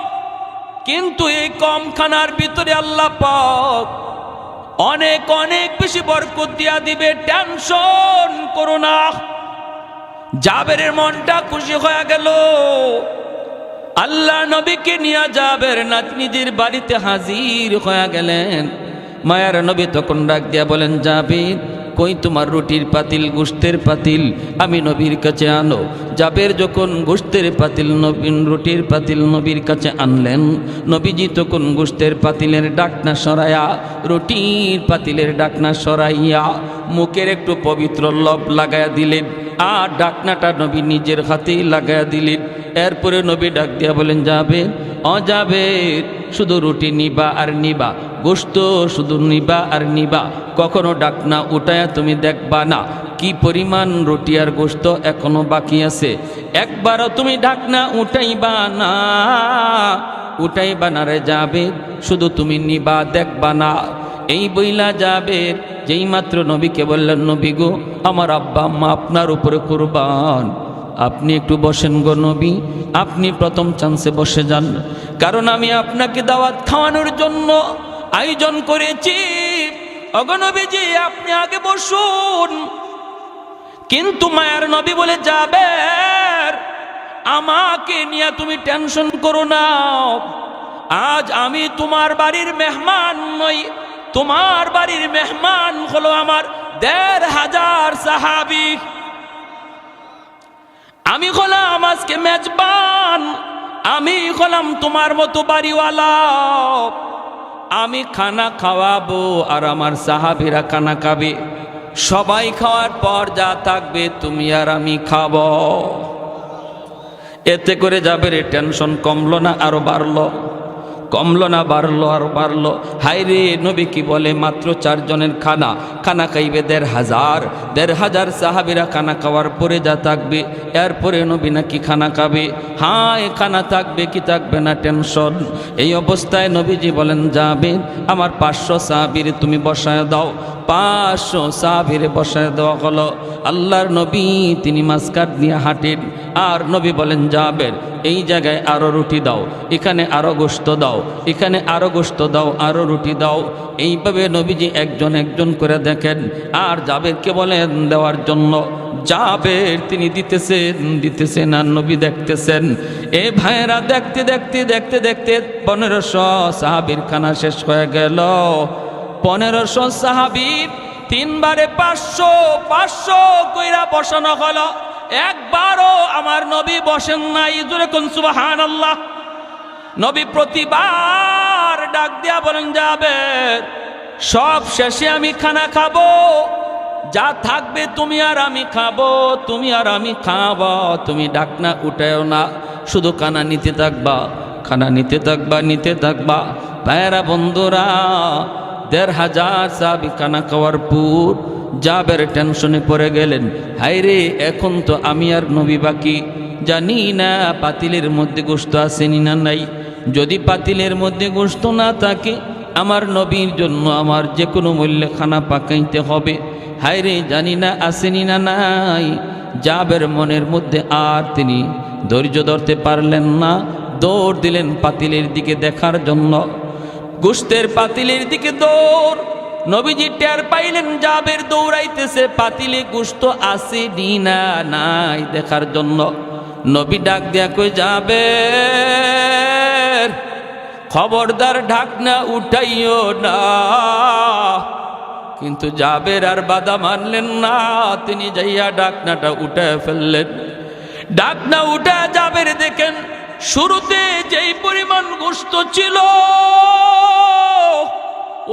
কিন্তু এই কম খানার ভিতরে আল্লাহ পাক অনেক অনেক বেশি বরকত দিয়া দিবে, টেনশন করো না। জাবেরের মনটা খুশি হয়ে গেল। আল্লাহ নবীকে নিয়ে জাবের নাতনিদের বাড়িতে হাজির হয়ে গেলেন। মায়ার নবী তখন ডাক দিয়া বলেন, জাবের কই তোমার রুটির পাতিল, গোশতের পাতিল, আমি নবীর কাছে আনো। জাবের যখন গোশতের পাতিল, রুটির পাতিল নবীর কাছে আনলেন, নবীজি তখন গোশতের পাতিলের ডাকনা সরাইয়া, রুটির পাতিলের ডাকনা সরাইয়া মুখের একটু পবিত্র লব লাগায়া দিলেন, আর ডাকনাটা নবী নিজের হাতেই লাগায়া দিলেন। এরপরে নবী ডাক দিয়া বলেন, জাবের ও জাবের, শুধু রুটি নিবা আর নিবা, গোশত শুধু নিবা আর নিবা, কখনো ডাকনা উঠায়া তুমি দেখবা না কি পরিমাণ রুটি আর গোশত এখনো বাকি আছে। একবারও তুমি ডাকনা উঠাইবা না, উঠাইবা না রে জাবের, শুধু তুমি নিবা দেখবা না। এই বইলা জাবের যেই মাত্র নবীকে বললেন, নবী গো আমার আব্বা আম্মা আপনার উপরে কুরবান, আপনি একটু বসেন গো নবী, আপনি প্রথম চান্সে বসে যান, কারণ আমি আপনাকে দাওয়াত খাওয়ানোর জন্য আয়োজন করেছি। ওগো নবীজি আপনি আগে বসুন। কিন্তু মায়ার নবী বলে, জাবের আমাকে নিয়ে তুমি টেনশন করো না, আজ আমি তোমার বাড়ির মেহমান নই, তোমার বাড়ির মেহমান হলো আমার ১৫০০ সাহাবী। আমি হলাম আজকে মেজবান, আমি হলাম তোমার মতো বাড়িওয়ালা। আমি খানা খাওয়াবো আর আমার সাহাবীরা খানা খাবে, সবাই খাওয়ার পর যা থাকবে তুমি আর আমি খাবো। এতে করে জাবের টেনশন কমলো না আরো বাড়লো। কমলো না, বাড়লো আর বাড়লো। হায়রে নবী কি বলে, মাত্র 4 জনের খানা, খানা খাইবে 1,500 সাহাবীরা খানা খাওয়ার পরে যা থাকবে, এরপরে নবী নাকি খানা খাবে। হায় খানা থাকবে কি থাকবে না টেনশন। এই অবস্থায় নবীজি বলেন, যাবে আমার 500 সাহাবীর তুমি বসায় দাও। 500 সাহাবীর বসায় দেওয়া হলো। আল্লাহর নবী তিনি মাসকাট নিয়ে হাঁটেন, আর নবী বলেন, যাবে এই জায়গায় আরো রুটি দাও, এখানে আরো গোশত দাও, এখানে আরো গোশত দাও, আরো রুটি দাও। এইভাবে নবীজি একজন একজন করে দেখেন, আর জাবেরকে বলেন দেওয়ার জন্য। জাবের তিনি দিতেছেন আর নবী দেখতেছেন। এ ভাইরা দেখতে দেখতে দেখতে দেখতে 1500 সাহাবীর খানা শেষ হয়ে গেল। 1500 সাহাবীর 3 বারে 500 কইরা বসানো হলো। একবারও আমার নবী বসেন নাই। জোরে কোন সুবহানাল্লাহ। নবী প্রতিবার ডাক দিয়া বলেন, যাবে সব শেষে আমি খানা খাবো, যা থাকবে তুমি আর আমি খাবো, তুমি আর আমি খাবো, তুমি ডাকনা উঠাও না, শুধু খানা নিতে থাকবা, খানা নিতে থাকবা, নিতে থাকবা। ভাইয়েরা বন্ধুরা, 1,500 সাহাবী খানা খাওয়ার পর জাবের টেনশনে পড়ে গেলেন। হায়রে এখন তো আমি আর নবী বাকি, জানি না পাতিলের মধ্যে গোশত আসেনি না নাই। যদি পাতিলের মধ্যে গোশত না থাকে, আমার নবীর জন্য আমার যে কোনো মূল্যে খানা পাকাইতে হবে। হায়রে জানি না আসেনি না নাই। জাবের মনের মধ্যে আর তিনি ধৈর্য ধরতে পারলেন না, দৌড় দিলেন পাতিলের দিকে দেখার জন্য। গোশতের পাতিলের দিকে দৌড়। নবীজি টের পাইলেন জাবের দৌড়াইতেছে, পাতিলে গোশত আছে না নাই দেখার জন্য। নবী ডাক দিয়া কই, জাবের খবরদার ঢাকনা উঠাইও না। কিন্তু জাবের আর বাধা মানলেন না, তিনি যাইয়া ঢাকনাটা উঠায় ফেললেন। ঢাকনা উঠা জাবের দেখেন, শুরুতে যেই পরিমাণ গোশত ছিল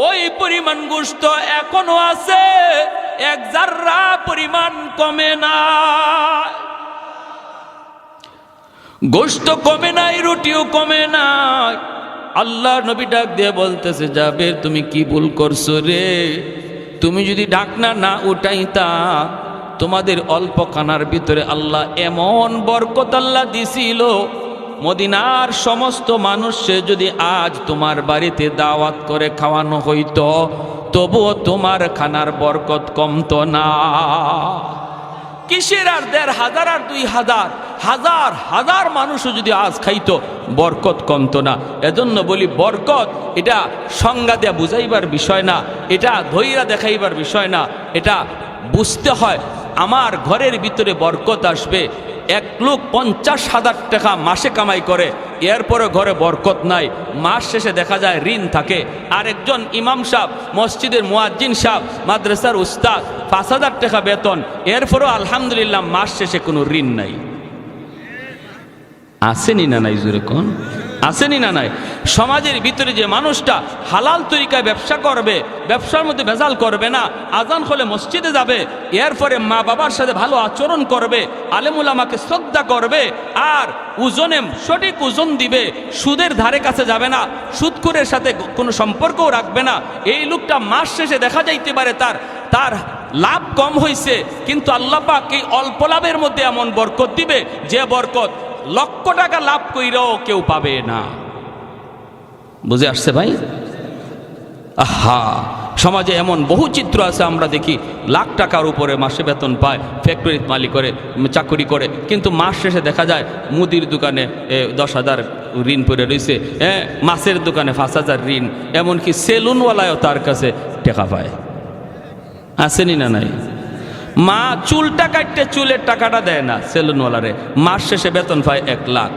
ওই পরিমাণ গোশত এখনো আছে, 1 জাররা পরিমাণ কমে না। গোশত কমে নাই, রুটিও কমে নাই। আল্লাহ নবী ডাক দিয়ে বলতেছে, জাবের তুমি কি ভুল করছো রে? তুমি যদি ঢাকনা না উঠাইতা, তোমাদের অল্প খানার ভিতরে আল্লাহ এমন বরকত আল্লাহ দিছিল, মদিনার সমস্ত মানুষে যদি আজ তোমার বাড়িতে দাওয়াত করে খাওয়ানো হইতো, তবুও তোমার খানার বরকত কমতো না। কিসের আর 1,500 আর 2,000, হাজার হাজার মানুষও যদি আজ খাইতো, বরকত কমতো না। এজন্য বলি, বরকত এটা সংজ্ঞা দেয়া বুঝাইবার বিষয় না, এটা ধৈর্য দেখাইবার বিষয় না, এটা বুঝতে হয়। আমার ঘরের ভিতরে বরকত আসবে। এক লোক 50,000 টাকা মাসে কামাই করে, এরপরে ঘরে বরকত নাই, মাস শেষে দেখা যায় ঋণ থাকে। আর একজন ইমাম সাহেব, মসজিদের মুয়াজ্জিন সাহেব, মাদ্রাসার উস্তাদ, 5,000 টাকা বেতন, এরপরও আলহামদুলিল্লাহ মাস শেষে কোনো ঋণ নাই। আসেনি না নাই? জোরে কোন আসেনি না নাই? সমাজের ভিতরে যে মানুষটা হালাল তরিকায় ব্যবসা করবে, ব্যবসার মধ্যে ভেজাল করবে না, আজান হলে মসজিদে যাবে, এরপরে মা বাবার সাথে ভালো আচরণ করবে, আলেম উলামাকে শ্রদ্ধা করবে, আর ওজনে সঠিক ওজন দিবে, সুদের ধারে কাছে যাবে না, সুদখোরের সাথে কোনো সম্পর্কও রাখবে না, এই লোকটা মাস শেষে দেখা যাইতে পারে তার লাভ কম হয়েছে, কিন্তু আল্লাহ পাক এই অল্প লাভের মধ্যে এমন বরকত দিবে, যে বরকত লক্ষ টাকা লাভ কইরাও কেউ পাবে না। বুঝে আসছে ভাই? আহা, সমাজে এমন বহু চিত্র আছে, আমরা দেখি লাখ টাকার উপরে মাসে বেতন পায়, ফ্যাক্টরির মালিক করে, চাকরি করে, কিন্তু মাস শেষে দেখা যায় মুদির দোকানে 10,000 ঋণ পড়ে রয়েছে, মাছের দোকানে 5,000 ঋণ, এমনকি সেলুনওয়ালায়ও তার কাছে টাকা পায়। আসেনি না নাই? মা চুলটা কাটতে চুলের টাকাটা দেয় না সেলুনওয়ালারে, মাস শেষে বেতন পায় 1 লাখ।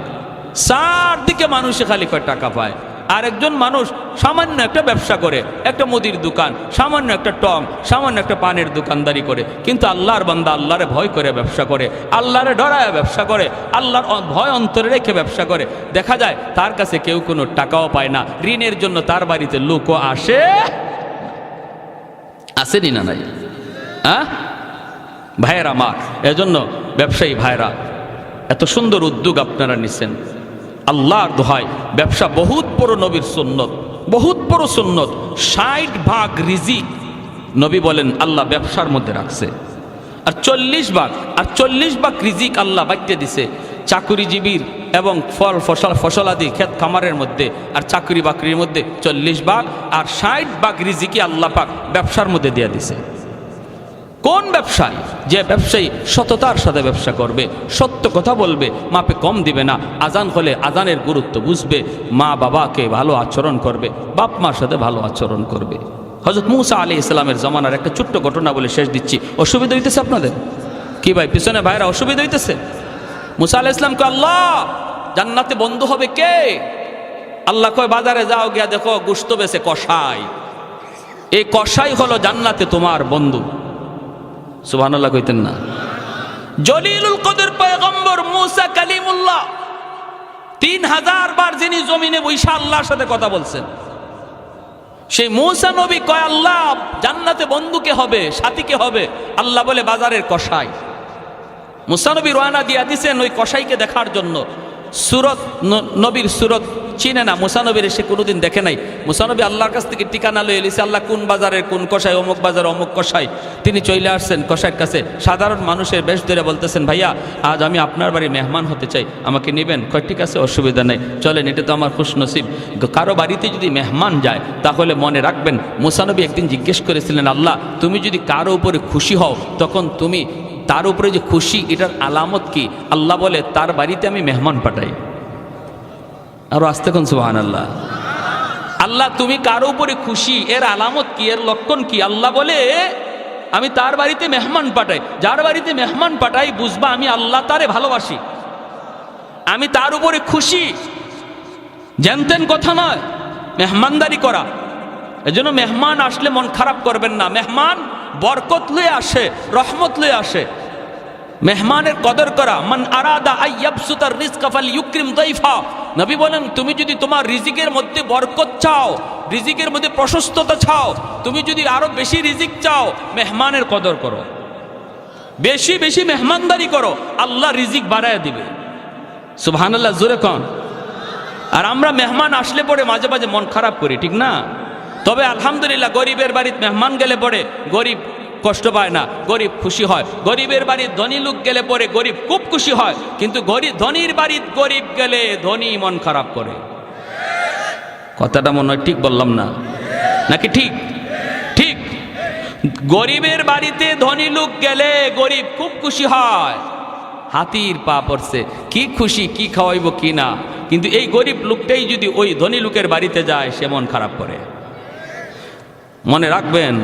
চারদিকে মানুষে খালি টাকা পায়। আর একজন মানুষ সামান্য একটা ব্যবসা করে, একটা মুদির দোকান, সামান্য একটা টং, সামান্য একটা পানের দোকানদারি করে, কিন্তু আল্লাহর বান্দা আল্লাহরে ভয় করে ব্যবসা করে, আল্লাহরে ডরায় ব্যবসা করে, আল্লাহর ভয় অন্তরে রেখে ব্যবসা করে, দেখা যায় তার কাছে কেউ কোনো টাকাও পায় না, ঋণের জন্য তার বাড়িতে লোকও আসে। আসেনি না নাই? হ্যাঁ ভাইয়েরা আমার, এজন্য ব্যবসায়ী ভাইরা, এত সুন্দর উদ্যোগ আপনারা নিচ্ছেন, আল্লাহর দোহাই, ব্যবসা বহুত বড় নবীর সুন্নত, বহুত বড় সুন্নত। 60 ভাগ রিজিক নবী বলেন আল্লাহ ব্যবসার মধ্যে রাখছে, আর 40 ভাগ রিজিক আল্লাহ বাড়তে দিছে চাকুরিজীবীর এবং ফসলাদি ক্ষেত খামারের মধ্যে, আর চাকরি বাকরির মধ্যে 40 ভাগ, আর 60 ভাগ রিজিকি আল্লাহ পাক ব্যবসার মধ্যে দিয়ে দিছে। কোন ব্যবসায়ী? যে ব্যবসায়ী সততার সাথে ব্যবসা করবে, সত্য কথা বলবে, মাপে কম দিবে না, আজান হলে আজানের গুরুত্ব বুঝবে, মা বাবাকে ভালো আচরণ করবে, বাপ মার সাথে ভালো আচরণ করবে। হযরত মূসা আলাইহিস সালামের জমানার একটা ছোট্ট ঘটনা বলে শেষ দিচ্ছি। অসুবিধা হইতেছে আপনাদের কি ভাই? পিছনে ভাইরা অসুবিধা হইতেছে? মূসা আলাইহিস সালাম কয়, আল্লাহ জান্নাতে বন্ধু হবে কে? আল্লাহ কয়, বাজারে যাও, গিয়া দেখো গোশত বেচে কসাই। এই কসাই হলো জান্নাতে তোমার বন্ধু। সুবহানাল্লাহ কইতেন না? জলিলুল কদর পয়গম্বর মূসা কালিমুল্লাহ 3000 বার যিনি জমিনে বৈশা আল্লাহর সাথে কথা বলছেন, সেই মূসা নবী কয়, আল্লাহ জান্নাতে বন্ধুকে হবে, সাথীকে হবে? আল্লাহ বলে বাজারের কসাই। মূসা নবী রওনা দিয়া দিছেন ওই কসাইকে দেখার জন্য। সুরত নবীর সুরত চিনে না, মূসা নবীর সে কোনোদিন দেখে নাই। মূসা নবী আল্লাহর কাছ থেকে ঠিকানা লয়ে এলিছে, আল্লাহ কোন বাজারের কোন কসাই, অমুক বাজার অমুক কসাই। তিনি চলে আসছেন কসাইয়ের কাছে, সাধারণ মানুষের বেশ ধরে বলতেছেন, ভাইয়া আজ আমি আপনার বাড়ি মেহমান হতে চাই, আমাকে নেবেন? কয় ঠিক আছে, অসুবিধা নেই, চলেন, এটা তো আমার খুশনসিব। কারো বাড়িতে যদি মেহমান যায় তাহলে মনে রাখবেন, মূসা নবী একদিন জিজ্ঞেস করেছিলেন, আল্লাহ তুমি যদি কারো উপরে খুশি হও তখন তুমি তার উপরে যে খুশি এটার আলামত কি? আল্লাহ বলে, তার বাড়িতে আমি মেহমান পাঠাই। আরো আস্তে কোন সুবহানাল্লাহ। আল্লাহ তুমি কারো উপরে খুশি, এর আলামত কি, এর লক্ষণ কি? আল্লাহ বলে, আমি তার বাড়িতে মেহমান পাঠাই। যার বাড়িতে মেহমান পাঠাই বুঝবা আমি আল্লাহ তারে ভালোবাসি, আমি তার উপরে খুশি। জানতেন কথা নয়, মেহমানদারি করা। এজন্য মেহমান আসলে মন খারাপ করবেন না। মেহমান বরকত লয়ে আসে, রহমত লয়ে আসে। মেহমানের কদর করা। মান আরাদা আইয়াবসুতার রিজকা ফালইউকরিম দাইফা। নবী বলেন, তুমি যদি তোমার রিজিকের মধ্যে বরকত চাও, রিজিকের মধ্যে প্রশস্ততা চাও, তুমি যদি আরো বেশি রিজিক চাও, মেহমানের কদর করো, বেশি বেশি মেহমানদারি করো, আল্লাহ রিজিক বাড়ায় দিবে। সুবহানাল্লাহ জোরে কন। আর আমরা মেহমান আসলে পরে মাঝে মাঝে মন খারাপ করি, ঠিক না? তবে আলহামদুলিল্লাহ গরিবের বাড়িতে মেহমান গেলে পরে গরিব কষ্ট পায় না, গরিব খুশি হয়। গরিবের বাড়ির ধনী লোক গেলে পরে গরিব খুব খুশি হয়, কিন্তু ধনীর বাড়িতে গরিব গেলে ধনী মন খারাপ করে। কথাটা মনে হয় ঠিক বললাম না নাকি? ঠিক ঠিক। গরিবের বাড়িতে ধনী লোক গেলে গরিব খুব খুশি হয়, হাতির পা পড়ছে, কি খুশি, কি খাওয়াইব কি না। কিন্তু এই গরিব লোকটাই যদি ওই ধনী লোকের বাড়িতে যায়, সে মন খারাপ করে। মনে রাখবেন,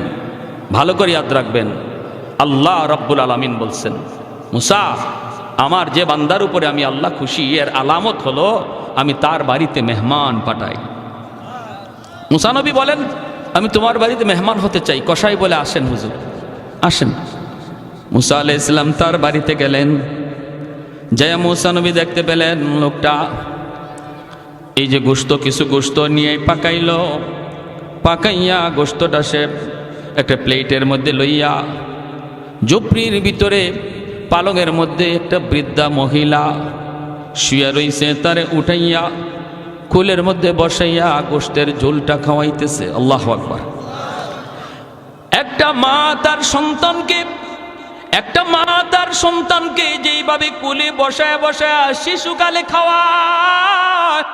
ভালো করে ইয়াদ রাখবেন, আল্লাহ রাব্বুল আলামিন বলছেন, মুসা আমার যে বান্দার উপরে আমি আল্লাহ খুশি, এর আলামত হলো আমি তার বাড়িতে মেহমান পাঠাই। মুসা নবী বলেন, আমি তোমার বাড়িতে মেহমান হতে চাই। কসাই বলে, আসেন হুজুর, আসেন। মুসা আলাইহিস সালাম তার বাড়িতে গেলেন। জয়া মুসা নবী দেখতে পেলেন লোকটা এই যে গোশত, কিছু গোশত নিয়ে পাকাইল, পাকাইয়া গোশতটা সে একটা প্লেটের মধ্যে লইয়া ঝুপড়ির ভিতরে পালঙের মধ্যে একটা বৃদ্ধা মহিলা শুয়ে রইছে, তারে উঠাইয়া কুলের মধ্যে বসাইয়া গোশতের ঝোলটা খাওয়াইতেছে। আল্লাহু আকবার। একটা মা তার সন্তানকে যেইভাবে কুলে বসায় বসায় শিশুকালে খাওয়ায়,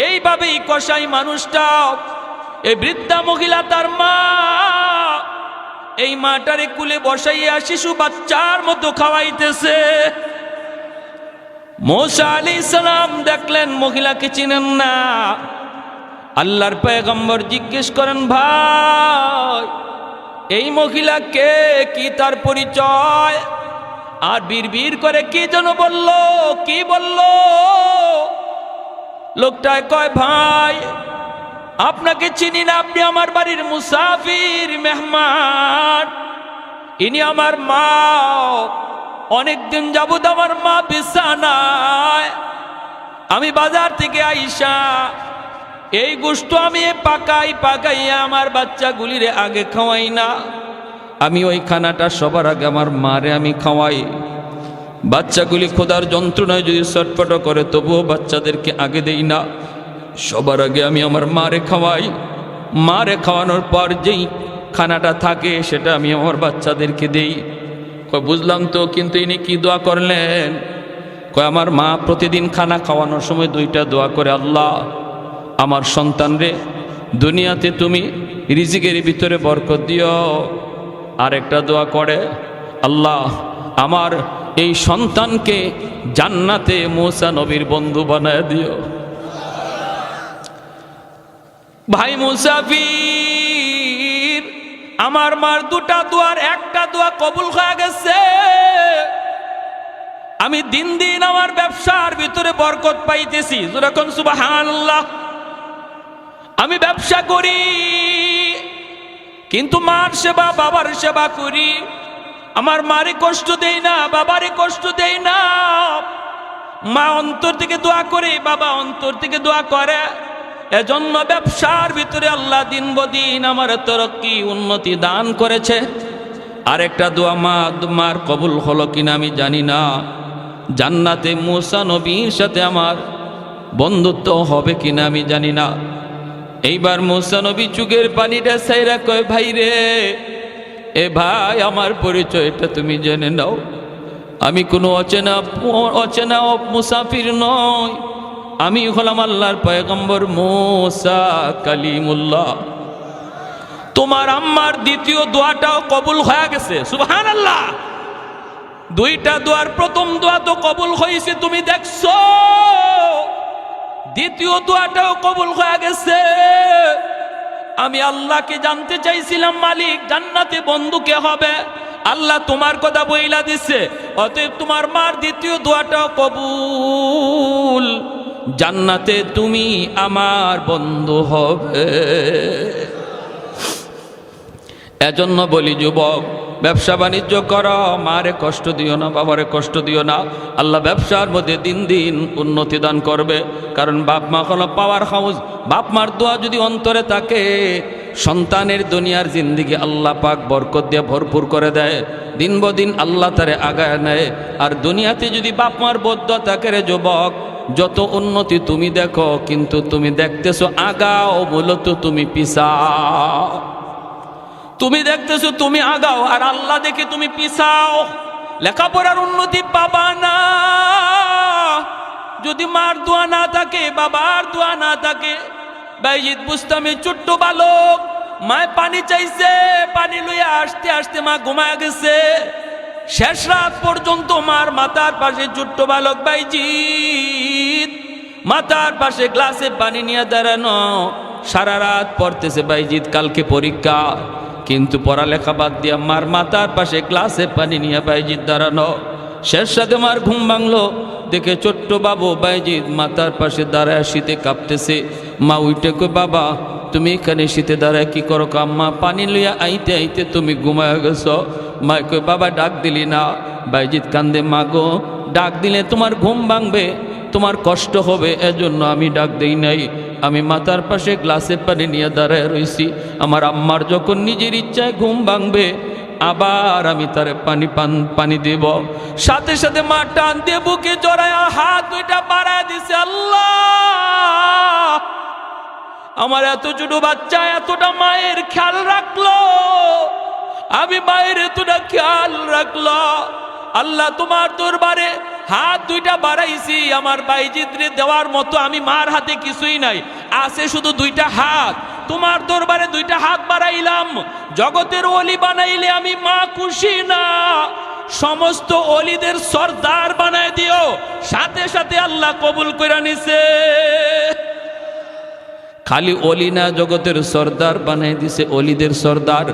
এইভাবেই কসাই মানুষটা, এই বৃদ্ধা মহিলা তার মা, এই মাটারে কুলে বসাইয়া শিশু বাচ্চার মতো খাওয়াইতেছে। মূসা আলাইহিস সালাম দেখলেন মহিলাকে চিনেন না। আল্লাহর পয়গম্বর জিজ্ঞেস করেন, ভাই এই মহিলা কে, কি তার পরিচয়? আর বিড়বিড় করে কি যেন বলল, কি বলল? লোকটায় কয়, ভাই আপনাকে চিনি না, আপনি আমার বাড়ির মুসাফির, মেহমান। ইনি আমার মা, অনেকদিন যাবত আমার মা বিছানায়, আমি বাজার থেকে আইসা এই গোশত আমি পাকাইয়া আমার বাচ্চাগুলিরে আগে খাওয়াই না, আমি ওই খানাটা সবার আগে আমার মারে আমি খাওয়াই। বাচ্চাগুলি খোদার যন্ত্রণায় যদি ছটফট করে তবুও বাচ্চাদেরকে আগে দেই না, সবার আগে আমি আমার মারে খাওয়াই। মারে খাওয়ানোর পর যেই খানাটা থাকে সেটা আমি আমার বাচ্চাদেরকে দেই। কয় বুঝলাম তো, কিন্তু ইনি কি দোয়া করলেন? কয় আমার মা প্রতিদিন খানা খাওয়ানোর সময় দুইটা দোয়া করে, আল্লাহ আমার সন্তানরে দুনিয়াতে তুমি রিজিকের ভিতরে বরকত দিও। আর একটা দোয়া করে, আল্লাহ আমার এই সন্তানকে জান্নাতে মুসা নবীর বন্ধু বানায় দিও। ভাই মুসাফির, আমার মার দুটা দোয়ার একটা দোয়া কবুল হয়ে গেছে। আমি দিন দিন আমার ব্যবসার ভিতরে বরকত পাইতেছি। যেরকম সুবহানাল্লাহ। আমি ব্যবসা করি কিন্তু মার সেবা বাবার সেবা করি। আমার মারে কষ্ট দেই না, বাবারে কষ্ট দেই না। মা অন্তর থেকে দোয়া করে, বাবা অন্তর থেকে দোয়া করে। এজন্য ব্যবসার ভিতরে আল্লাহ দিন বদিন আমার তরক্কি উন্নতি দান করেছে। আরেকটা দোয়া মার কবুল হলো কিনা আমি জানি না। জান্নাতে মুসা নবীর সাথে আমার বন্ধুত্ব হবে কিনা আমি জানি না। এইবার মুসা নবী চুগের পানিটা সাইরা কয়, ভাই রে, এ ভাই আমার পরিচয়টা তুমি জেনে নাও। আমি কোনো অচেনা মুসাফির নয়। আমি হলাম আল্লাহর পয়গম্বর মুসা কালিমুল্লাহ। তোমার আম্মার দ্বিতীয় দোয়াটাও কবুল হয়ে গেছে। সুবহানাল্লাহ। দুইটা দোয়ার প্রথম দোয়া তো কবুল হয়েছে, তুমি দেখছো। দ্বিতীয় দোয়াটাও কবুল হয়ে গেছে। আমি আল্লাহকে জানতে চাইছিলাম, মালিক জান্নাতে বন্ধু কে হবে? আল্লাহ তোমার কথা বইলা দিছে, অতএব তোমার মার দ্বিতীয় দোয়াটাও কবুল। জান্নাতে তুমি আমার বন্ধু হবে। এজন্য বলি যুবক, ব্যবসা বাণিজ্য করো, মারে কষ্ট দিও না, বাবারে কষ্ট দিও না। আল্লাহ ব্যবসার মধ্যে দিন দিন উন্নতি দান করবে। কারণ বাপ মা হলো পাওয়ার হাউস। বাপ মার দোয়া যদি অন্তরে থাকে, সন্তানের দুনিয়ার জিন্দিগি আল্লাহ পাক বরকত দিয়ে ভরপুর করে দেয়। দিন বদিন আল্লাহ তারে আগায় নেয়। আর দুনিয়াতে যদি বাপ মার বদদোয়া থাকে রে যুবক, যত উন্নতি তুমি দেখো, কিন্তু তুমি দেখতেছো আগাও, মূলত তুমি পিছাও। তুমি দেখতেছো তুমি আগাও, আর আল্লাহ দেখে তুমি পিছাও। লেখাপড়ার উন্নতি পাবা না যদি মার দোয়া না থাকে, বাবার দোয়া না থাকে। বাইজিদ বুস্তামি ছোট্ট বালক, মায় পানি চাইছে, পানি লইয়া আসতে আসতে মা ঘুমায় গেছে। শেষ রাত পর্যন্ত মার মাথার পাশে ছোট্ট বালক বাইজিদ মাথার পাশে গ্লাসে পানি নিয়ে দাঁড়ানো। সারা রাত পড়তেছে বাইজিদ, কালকে পরীক্ষা। কিন্তু পড়ালেখা বাদ দিয়া মার মাথার পাশে গ্লাসে পানি নিয়ে বাইজিদ দাঁড়ানো। শেষ সাথে মার ঘুম ভাঙলো, দেখে ছোট্ট বাবু বাইজিদ মাথার পাশে দাঁড়ায় শীতে কাঁপতেছে। মা উইটে কই, বাবা তুমি এখানে শীতে দাঁড়ায় কি করো? আম্মা পানি লইয়া আইতে আইতে তুমি ঘুমায় গেছ। মা কই, বাবা ডাক দিলি না? বাইজিদ কান্দে, মা গো ডাক দিলে তোমার ঘুম ভাঙবে, তোমার কষ্ট হবে, এজন্য আমি ডাক দেই নাই। আমি মাথার পাশে গ্লাসে পানি নিয়ে দাঁড়ায় রইছি। আমার আম্মার যখন নিজের ইচ্ছায় ঘুম ভাঙবে, আবার আমি তারে পানি দেব। সাথে সাথে মা টান দিয়ে বুকে জড়ায় হাত দুইটা বাড়ায় দিছে। আল্লাহ, আমার এত ছোট বাচ্চা এতটা মায়ের খেয়াল রাখলো, আমি মায়ের এতটা খেয়াল রাখলো। আল্লাহ তোমার দরবারে হাত দুইটা বাড়াইছি, আমার বাইজিদরে দেওয়ার মতো আমি মার হাতে কিছুই নাই, আছে শুধু দুইটা হাত। তোমার দরবারে দুইটা হাত বাড়াইলাম। জগতের ওলি বানাইলে আমি মা খুশি না, সমস্ত ওলিদের সর্দার বানায় দিও। সাথে সাথে আল্লাহ কবুল করে নিছে। খালি ওলি না, জগতের সর্দার বানাই দিছে, ওলিদের সর্দার।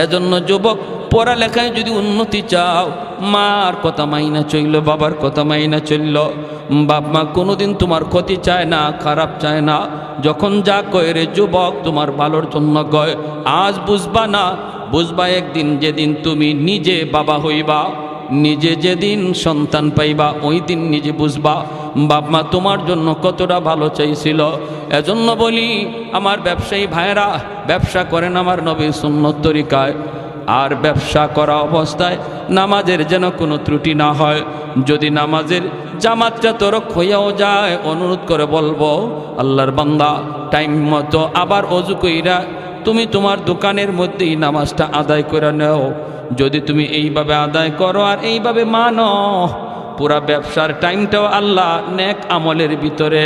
এজন্য যুবক, পড়ালেখায় যদি উন্নতি চাও, মার কথা মাইনা চলল, বাবার কথা মাইনা চলল। বাপ মা কোনোদিন তোমার ক্ষতি চায় না, খারাপ চায় না। যখন যা কয় রে যুবক, তোমার ভালোর জন্য কয়। আজ বুঝবা না, বুঝবা একদিন, যেদিন তুমি নিজে বাবা হইবা, নিজে যেদিন সন্তান পাইবা, ওই দিন নিজে বুঝবা বাপ মা তোমার জন্য কতটা ভালো চাইছিল। এজন্য বলি, আমার ব্যবসায়ী ভাইয়েরা, ব্যবসা করেন আমার নবীর সুন্নত তরিকায়। আর ব্যবসা করা অবস্থায় নামাজের যেন কোনো ত্রুটি না হয়। যদি নামাজের জামাতটা তরক হইয়াও যায়, অনুরোধ করে বলবো, আল্লাহর বান্দা টাইম মতো আবার অজু কইরা তুমি তোমার দোকানের মধ্যেই নামাজটা আদায় করে নাও। যদি তুমি এইভাবে আদায় করো আর এইভাবে মানো, পুরা ব্যবসার টাইমটাও আল্লাহ নেক আমলের ভিতরে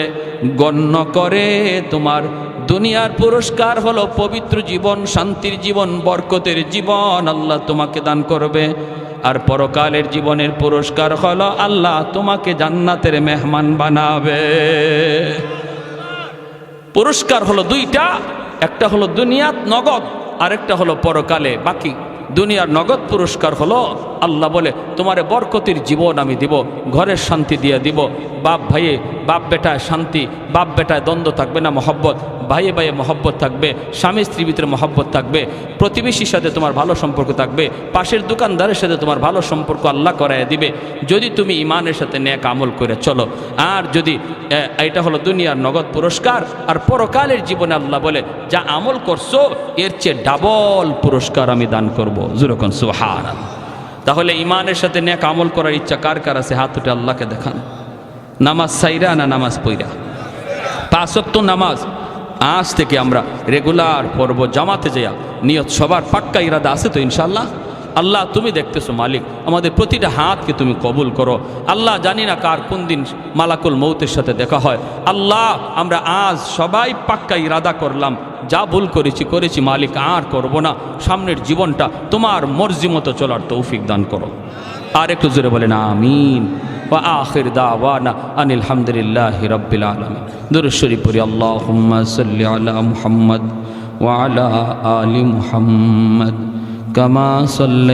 গণ্য করে তোমার দুনিয়ার পুরস্কার হলো পবিত্র জীবন, শান্তির জীবন, বরকতের জীবন আল্লাহ তোমাকে দান করবে। আর পরকালের জীবনের পুরস্কার হলো আল্লাহ তোমাকে জান্নাতের মেহমান বানাবে। পুরস্কার হলো দুইটা, একটা হলো দুনিয়াত নগদ, আরেকটা হলো পরকালে বাকি। দুনিয়ার নগদ পুরস্কার হলো আল্লাহ বলে তোমারে বরকতের জীবন আমি দিব, ঘরের শান্তি দিয়ে দিব, বাপ ভাইয়ে বাপ বেটায় শান্তি, বাপ বেটায় দ্বন্দ্ব থাকবে না, মহব্বত, ভাইয়ে ভাইয়ে মহব্বত থাকবে, স্বামী স্ত্রীর ভিতরে মহব্বত থাকবে, প্রতিবেশীর সাথে তোমার ভালো সম্পর্ক থাকবে, পাশের দোকানদারের সাথে তোমার ভালো সম্পর্ক আল্লাহ করায় দিবে যদি তুমি ইমানের সাথে নেক আমল করে চলো। আর যদি এটা হলো দুনিয়ার নগদ পুরস্কার, আর পরকালের জীবনে আল্লাহ বলে যা আমল করছো এর চেয়ে ডাবল পুরস্কার আমি দান করব। যেরকম সুবহানাল্লাহ। তাহলে ইমানের সাথে নেক আমল করার ইচ্ছা কার কার আছে? হাত উঠে আল্লাহকে দেখান। নামাজ সাইরা না নামাজ পইরা? 5 ওয়াক্ত নামাজ আজ থেকে আমরা রেগুলার পড়ব, জামাতে যাইয়া নিয়ত সবার পাক্কা ইরাদা আছে তো ইনশাআল্লাহ? আল্লাহ তুমি দেখতেছো মালিক, আমাদের প্রতিটা হাতকে তুমি কবুল করো। আল্লাহ জানি না কার কোন দিন মালাকুল মৌতের সাথে দেখা হয়। আল্লাহ আমরা আজ সবাই পাক্কা ইরাদা করলাম, যা ভুল করেছি মালিক আর করব না। সামনের জীবনটা তোমার মর্জি মতো চলার তৌফিক দান করো। আর একটু জোরে বলেন আমিন। ওয়া আখির দাওয়ানা আনিল হামদুলিল্লাহি রাব্বিল আলামিন। দুরূদ শরীফ পড়ি। আল্লাহুম্মা সাল্লি আলা মুহাম্মদ ওয়া আলা আলি মুহাম্মদ কামা সাল্লা